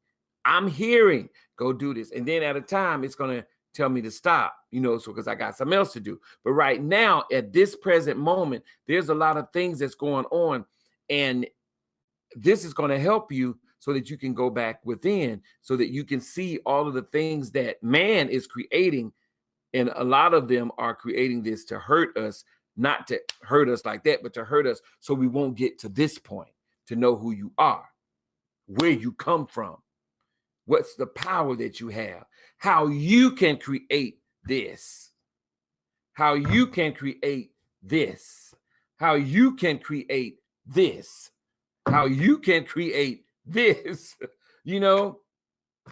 I'm hearing, go do this. And then at a time, it's going to tell me to stop, so because I got something else to do. But right now, at this present moment, there's a lot of things that's going on. And this is going to help you so that you can go back within, so that you can see all of the things that man is creating. And a lot of them are creating this to hurt us, not to hurt us like that, but to hurt us so we won't get to this point, to know who you are, where you come from, what's the power that you have, how you can create this, how you can create this, how you can create this, how you can create this,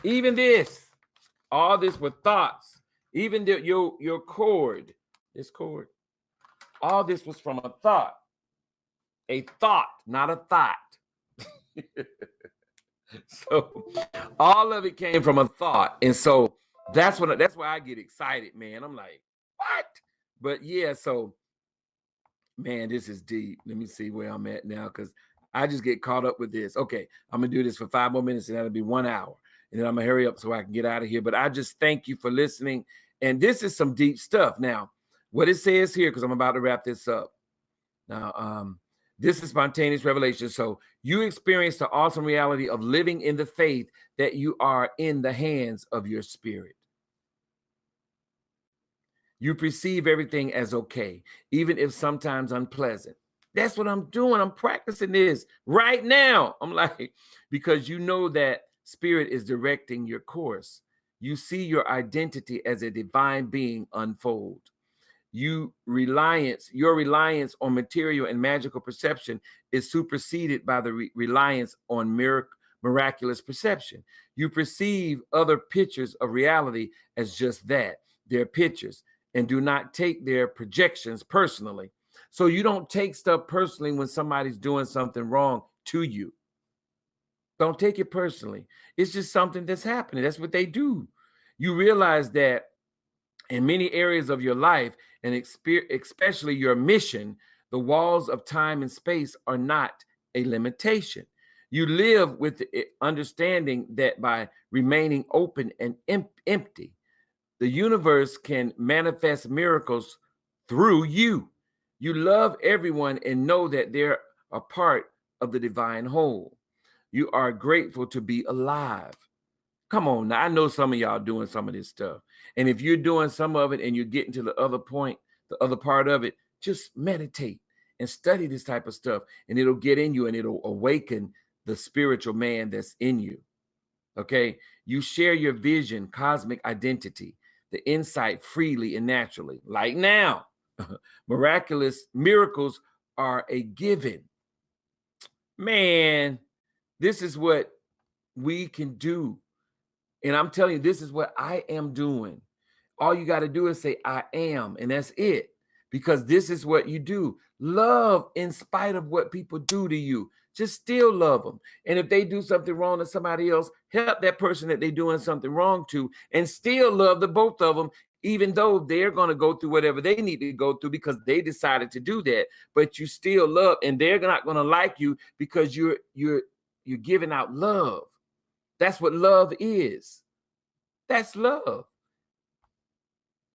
even this, all this with thoughts, even your cord, this cord, all this was from a thought, not a thought. So all of it came from a thought. And so that's why I get excited, man. I'm like, what? But yeah, so man, this is deep. Let me see where I'm at now, because I just get caught up with this. Okay, I'm gonna do this for 5 more minutes, and that'll be 1 hour. And then I'm gonna hurry up so I can get out of here. But I just thank you for listening. And this is some deep stuff. Now, what it says here, because I'm about to wrap this up. Now, this is spontaneous revelation. So you experience the awesome reality of living in the faith that you are in the hands of your spirit. You perceive everything as okay, even if sometimes unpleasant. That's what I'm doing. I'm practicing this right now. I'm like, because you know that spirit is directing your course. You see your identity as a divine being unfold. Your reliance on material and magical perception is superseded by the reliance on miraculous perception. You perceive other pictures of reality as just that, they're pictures, and do not take their projections personally. So you don't take stuff personally when somebody's doing something wrong to you. Don't take it personally. It's just something that's happening. That's what they do. You realize that in many areas of your life, and especially your mission, the walls of time and space are not a limitation. You live with the understanding that by remaining open and empty, the universe can manifest miracles through you. You love everyone and know that they're a part of the divine whole. You are grateful to be alive. Come on now. I know some of y'all doing some of this stuff. And if you're doing some of it and you're getting to the other point, the other part of it, just meditate and study this type of stuff, and it'll get in you and it'll awaken the spiritual man that's in you. Okay. You share your vision, cosmic identity, the insight freely and naturally. Like now, miraculous miracles are a given. Man, this is what we can do. And I'm telling you, this is what I am doing. All you got to do is say, I am, and that's it. Because this is what you do. Love in spite of what people do to you. Just still love them. And if they do something wrong to somebody else, help that person that they're doing something wrong to, and still love the both of them, even though they're going to go through whatever they need to go through because they decided to do that. But you still love, and they're not going to like you because you're giving out love. That's what love is. That's love.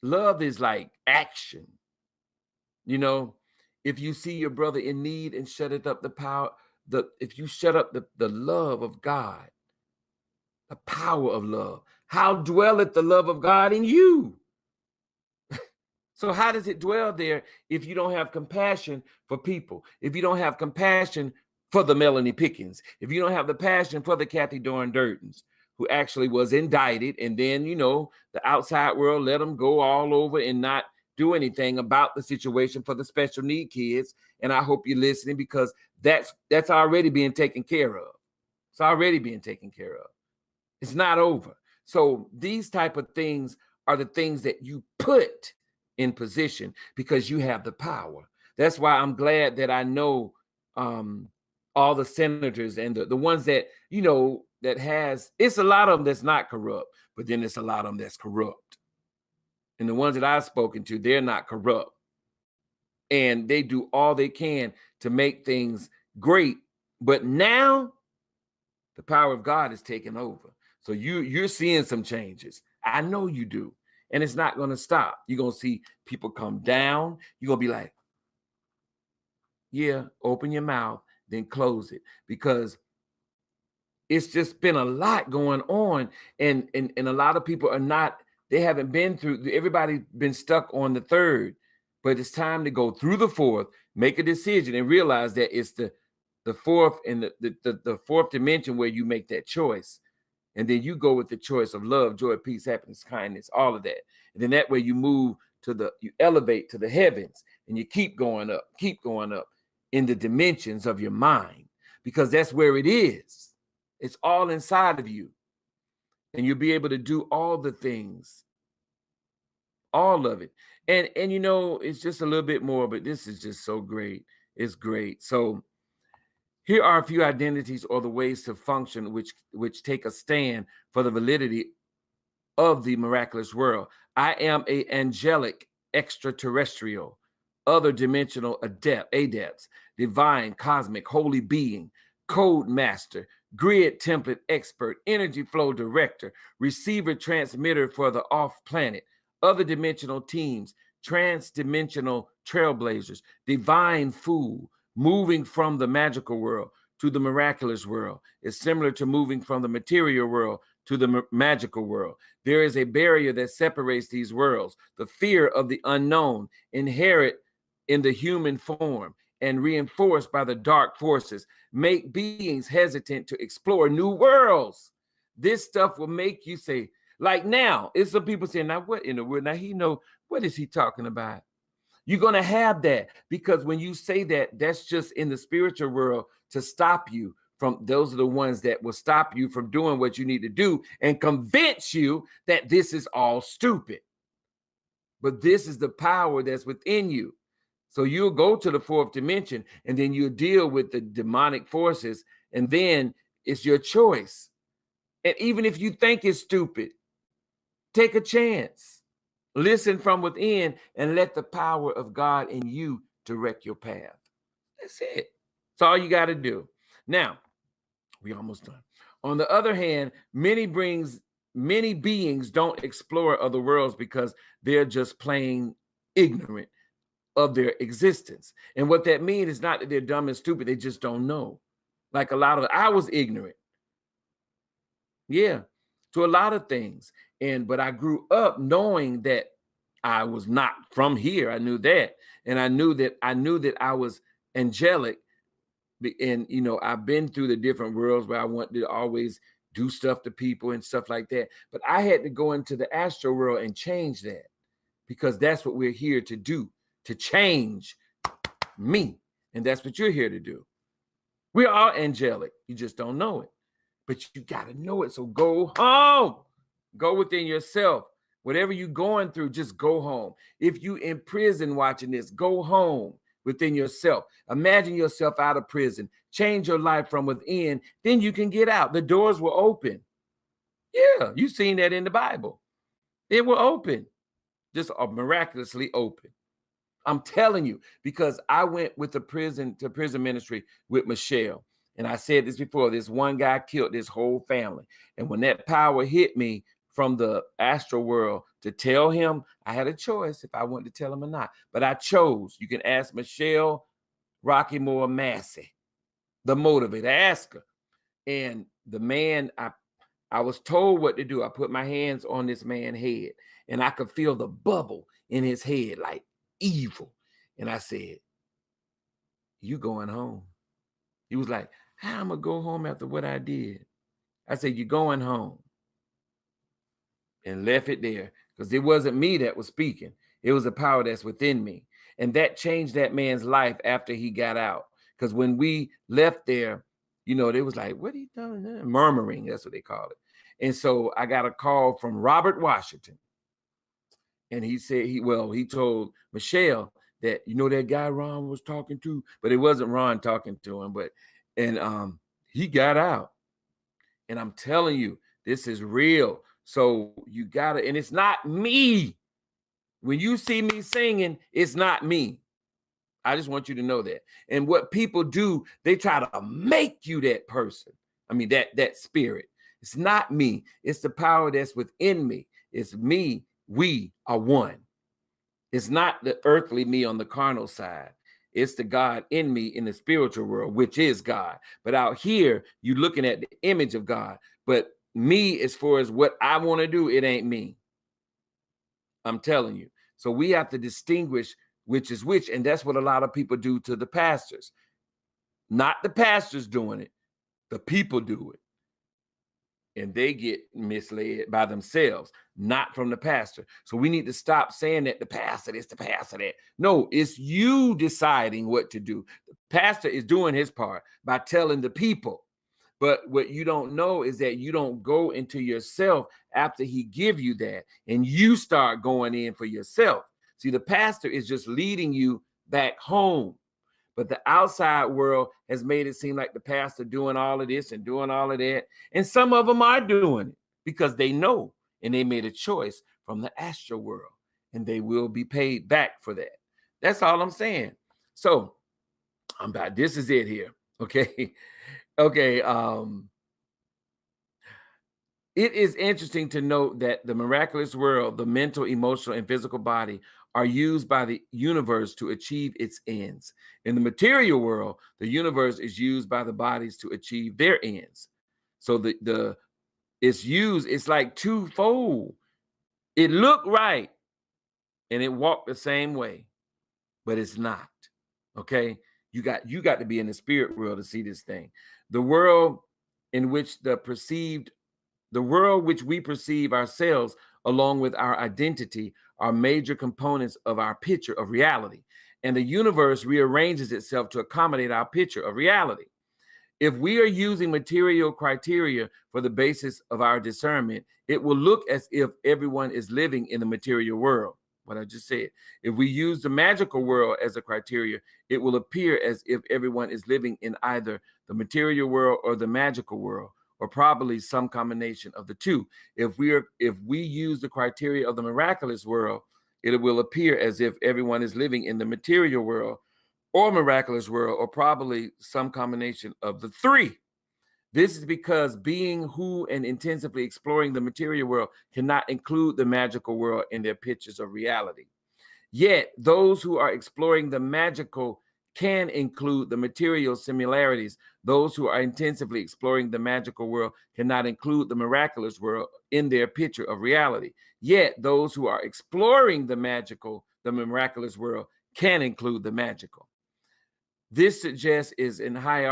Love is like action. You know, if you see your brother in need and shut up the power, if you shut up the love of God, the power of love, how dwelleth the love of God in you? So how does it dwell there if you don't have compassion for people? If you don't have compassion for the Melanie Pickens, if you don't have the passion for the Kathy Dorn Durtons, who actually was indicted, and then, the outside world let them go all over and not do anything about the situation for the special need kids. And I hope you're listening, because that's already being taken care of. It's already being taken care of. It's not over. So these type of things are the things that you put in position because you have the power. That's why I'm glad that I know all the senators and the ones that, that has, it's a lot of them that's not corrupt, but then it's a lot of them that's corrupt. And the ones that I've spoken to, they're not corrupt. And they do all they can to make things great. But now the power of God is taking over. So you're seeing some changes. I know you do. And it's not going to stop. You're going to see people come down. You're going to be like, yeah, open your mouth, then close it. Because it's just been a lot going on. And a lot of people are not, they haven't been through, everybody's been stuck on the third. But it's time to go through the fourth, make a decision, and realize that it's the fourth and the fourth dimension where you make that choice. And then you go with the choice of love, joy, peace, happiness, kindness, all of that. And then that way you move you elevate to the heavens, and you keep going up in the dimensions of your mind, because that's where it is. It's all inside of you. And you'll be able to do all the things, all of it. And it's just a little bit more, but this is just so great. It's great. So here are a few identities or the ways to function which take a stand for the validity of the miraculous world. I am an angelic extraterrestrial, other dimensional adepts, divine, cosmic, holy being, code master, grid template expert, energy flow director, receiver transmitter for the off planet, other dimensional teams, trans-dimensional trailblazers, divine fool, moving from the magical world to the miraculous world is similar to moving from the material world to the magical world. There is a barrier that separates these worlds, the fear of the unknown, inherent in the human form and reinforced by the dark forces, make beings hesitant to explore new worlds. This stuff will make you say, like now, it's some people saying, now what in the world? Now what is he talking about? You're going to have that, because when you say that, that's just in the spiritual world to stop you from, those are the ones that will stop you from doing what you need to do and convince you that this is all stupid. But this is the power that's within you. So you'll go to the fourth dimension, and then you'll deal with the demonic forces, and then It's your choice. And even if you think it's stupid, take a chance. Listen from within and let the power of God in you direct your path. That's it. That's all you got to do. Now, we almost done. On the other hand, many beings don't explore other worlds because they're just plain ignorant of their existence. And what that means is not that they're dumb and stupid, they just don't know. Like I was ignorant. Yeah, to a lot of things. But I grew up knowing that I was not from here. I knew that. And I knew that I was angelic. And I've been through the different worlds where I wanted to always do stuff to people and stuff like that. But I had to go into the astral world and change that, because that's what we're here to do, to change me. And that's what you're here to do. We're all angelic. You just don't know it. But you got to know it. So go home. Go within yourself. Whatever you're going through, just go home. If you in prison watching this, go home within yourself. Imagine yourself out of prison. Change your life from within. Then you can get out. The doors will open. Yeah, you've seen that in the Bible. It will open. Just miraculously open. I'm telling you, because I went with the prison ministry with Michelle. And I said this before, this one guy killed this whole family. And when that power hit me from the astral world to tell him, I had a choice if I wanted to tell him or not. But I chose. You can ask Michelle Rocky Moore Massey, the motivator. Ask her. And the man, I was told what to do. I put my hands on this man's head, and I could feel the bubble in his head, like evil. And I said, you going home. He was like, how am I going to go home after what I did? I said, you're going home. And left it there, because it wasn't me that was speaking. It was a power that's within me. And that changed that man's life after he got out. Because when we left there, they was like, what are you doing there? Murmuring, that's what they call it. And so I got a call from Robert Washington. And he said, he told Michelle that, that guy Ron was talking to, but it wasn't Ron talking to him, and he got out. And I'm telling you, this is real. So you gotta, and it's not me. When you see me singing, it's not me. I just want you to know that. And what people do, they try to make you that person. I mean, that spirit. It's not me. It's the power that's within me. It's me. We are one. It's not the earthly me on the carnal side. It's the God in me in the spiritual world, which is God. But out here, you're looking at the image of God. But me, as far as what I want to do, it ain't me. I'm telling you. So we have to distinguish which is which. And that's what a lot of people do to the pastors. Not the pastors doing it. The people do it. And they get misled by themselves, not from the pastor. So we need to stop saying that the pastor is the pastor that. No, it's you deciding what to do. The pastor is doing his part by telling the people. But what you don't know is that you don't go into yourself after he give you that, and you start going in for yourself. See, the pastor is just leading you back home. But the outside world has made it seem like the pastor doing all of this and doing all of that. And some of them are doing it because they know, and they made a choice from the astral world, and they will be paid back for that. That's all I'm saying. So this is it here. Okay. Okay. It is interesting to note that the miraculous world, the mental, emotional, and physical body are used by the universe to achieve its ends. In the material world, the universe is used by the bodies to achieve their ends. So it's like twofold. It looked right and it walked the same way, but it's not. Okay. You got to be in the spirit world to see this thing. The world in which the world which we perceive ourselves, along with our identity, are major components of our picture of reality. And the universe rearranges itself to accommodate our picture of reality. If we are using material criteria for the basis of our discernment, it will look as if everyone is living in the material world. what I just said. If we use the magical world as a criteria, it will appear as if everyone is living in either the material world or the magical world, or probably some combination of the two. If we use the criteria of the miraculous world, it will appear as if everyone is living in the material world or miraculous world, or probably some combination of the three. This is because being who and intensively exploring the material world cannot include the magical world in their pictures of reality. Yet, those who are exploring the magical can include the material similarities. Those who are intensively exploring the magical world cannot include the miraculous world in their picture of reality. Yet, those who are exploring the miraculous world can include the magical. This suggests is in hierarchical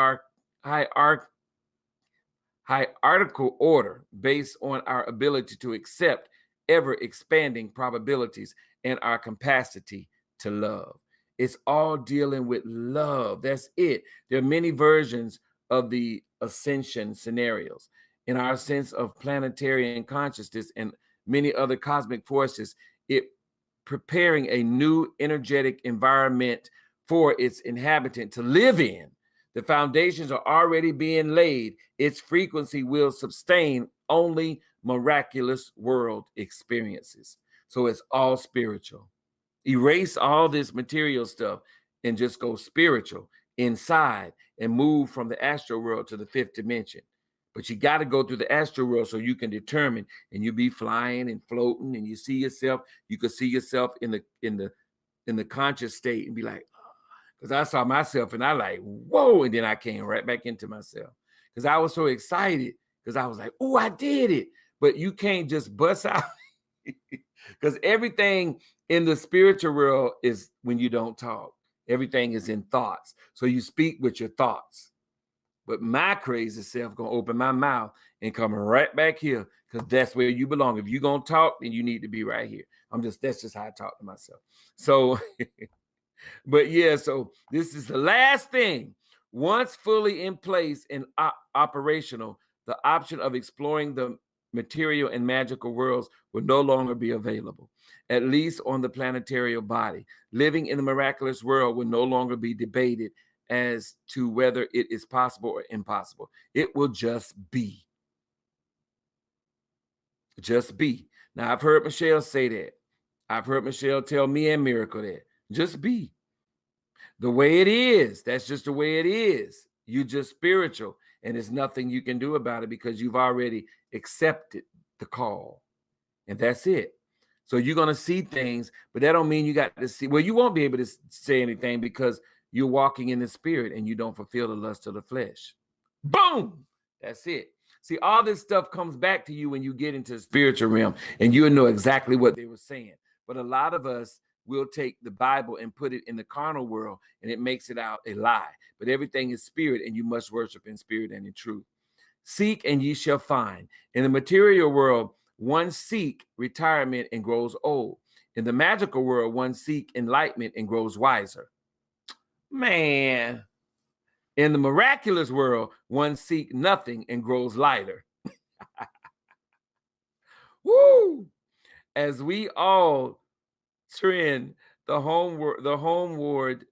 order based on our ability to accept ever expanding probabilities and our capacity to love. It's all dealing with love. That's it. There are many versions of the ascension scenarios. In our sense of planetary consciousness and many other cosmic forces, it preparing a new energetic environment for its inhabitant to live in. The foundations are already being laid. Its frequency will sustain only miraculous world experiences. So it's all spiritual. Erase all this material stuff and just go spiritual inside and move from the astral world to the fifth dimension. But you got to go through the astral world so you can determine, and you be flying and floating, and you see yourself. You could see yourself in the conscious state and be like, because I saw myself and I like, whoa, and then I came right back into myself because I was so excited because I was like, oh, I did it. But you can't just bust out because everything in the spiritual world is when you don't talk. Everything is in thoughts. So you speak with your thoughts. But my crazy self gonna open my mouth and come right back here because that's where you belong. If you're gonna talk, then you need to be right here. That's just how I talk to myself. So but yeah, so this is the last thing. Once fully in place and operational, the option of exploring the material and magical worlds will no longer be available, at least on the planetary body. Living in the miraculous world will no longer be debated as to whether it is possible or impossible. It will just be. Just be. Now, I've heard Michelle say that. I've heard Michelle tell me and Miracle that. Just be. The way it is, that's just the way it is. You're just spiritual, and there's nothing you can do about it because you've already accepted the call, and that's it. So you're going to see things, but that don't mean you got to see. Well, you won't be able to say anything because you're walking in the spirit and you don't fulfill the lust of the flesh. Boom! That's it. See, all this stuff comes back to you when you get into the spiritual realm, and you'll know exactly what they were saying. But a lot of us will take the Bible and put it in the carnal world, and it makes it out a lie. But everything is spirit, and you must worship in spirit and in truth. Seek and ye shall find. In the material world, one seek retirement and grows old. In the magical world, one seek enlightenment and grows wiser. Man, in the miraculous world, one seek nothing and grows lighter. Woo! As we all trend the homeward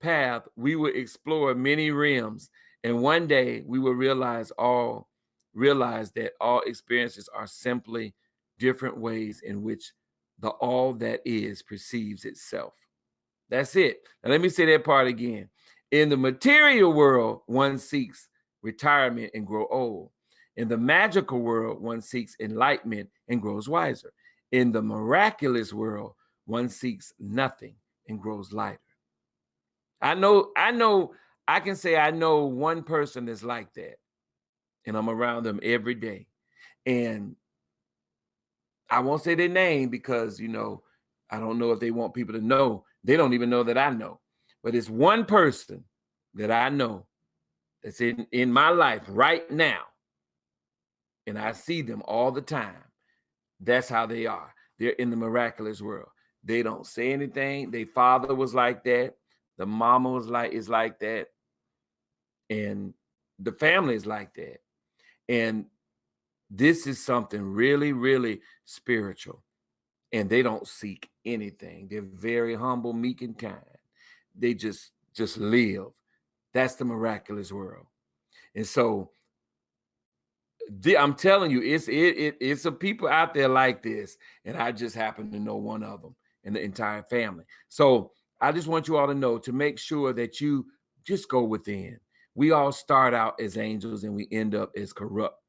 path, we will explore many realms, and one day we will realize that all experiences are simply different ways in which the all that is perceives itself. That's it. Now let me say that part again. In the material world, one seeks retirement and grow old. In the magical world, one seeks enlightenment and grows wiser. In the miraculous world, one seeks nothing and grows lighter. I can say I know one person that's like that, and I'm around them every day. And I won't say their name because, I don't know if they want people to know. They don't even know that I know. But it's one person that I know that's in my life right now. And I see them all the time. That's how they are. They're in the miraculous world. They don't say anything. Their father was like that. The mama is like that. And the family is like that. And this is something really, really spiritual. and they don't seek anything. They're very humble, meek, and kind. They just live. That's the miraculous world. And so I'm telling you, it's some people out there like this, and I just happen to know one of them in the entire family. So I just want you all to know to make sure that you just go within. We all start out as angels and we end up as corrupt.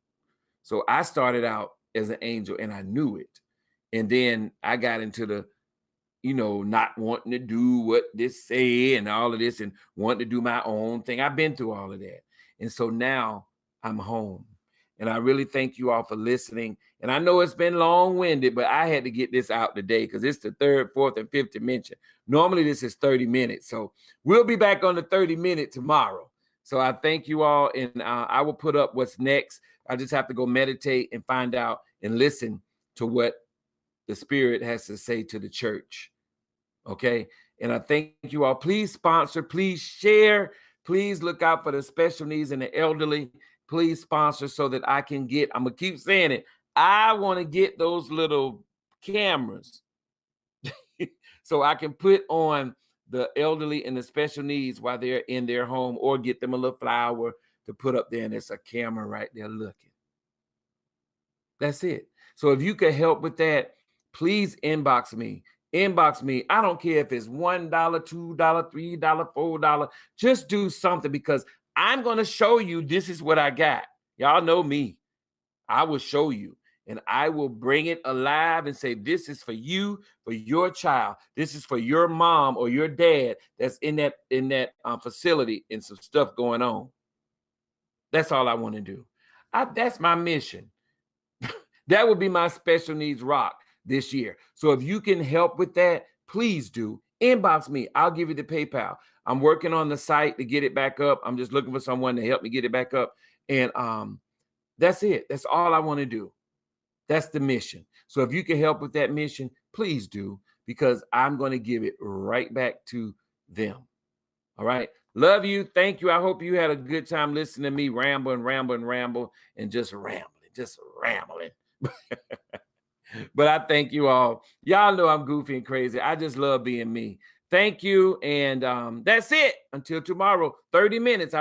So I started out as an angel and I knew it. And then I got into the, not wanting to do what this say and all of this and wanting to do my own thing. I've been through all of that. And so now I'm home. And I really thank you all for listening. And I know it's been long-winded, but I had to get this out today because it's the third, fourth, and fifth dimension. Normally this is 30 minutes. So we'll be back on the 30-minute tomorrow. So I thank you all. And I will put up what's next. I just have to go meditate and find out and listen to what the Spirit has to say to the church. Okay. And I thank you all. Please sponsor, please share, please look out for the special needs and the elderly. Please sponsor so that I can get, I'm going to keep saying it. I want to get those little cameras so I can put on the elderly and the special needs while they're in their home, or get them a little flower to put up there. And it's a camera right there looking. That's it. So if you can help with that, please inbox me. Inbox me. I don't care if it's $1, $2, $3, $4. Just do something, because I'm going to show you this is what I got. Y'all know me. I will show you, and I will bring it alive and say, this is for you, for your child. This is for your mom or your dad that's in that facility and some stuff going on. That's all I want to do. That's my mission. That would be my special needs rock this year. So if you can help with that, please do. Inbox me. I'll give you the PayPal. I'm working on the site to get it back up. I'm just looking for someone to help me get it back up. And that's it. That's all I want to do. That's the mission. So if you can help with that mission, please do, because I'm going to give it right back to them. All right. Love you. Thank you. I hope you had a good time listening to me ramble and just rambling. But I thank you all. Y'all know I'm goofy and crazy. I just love being me. Thank you. And that's it. Until tomorrow, 30 minutes.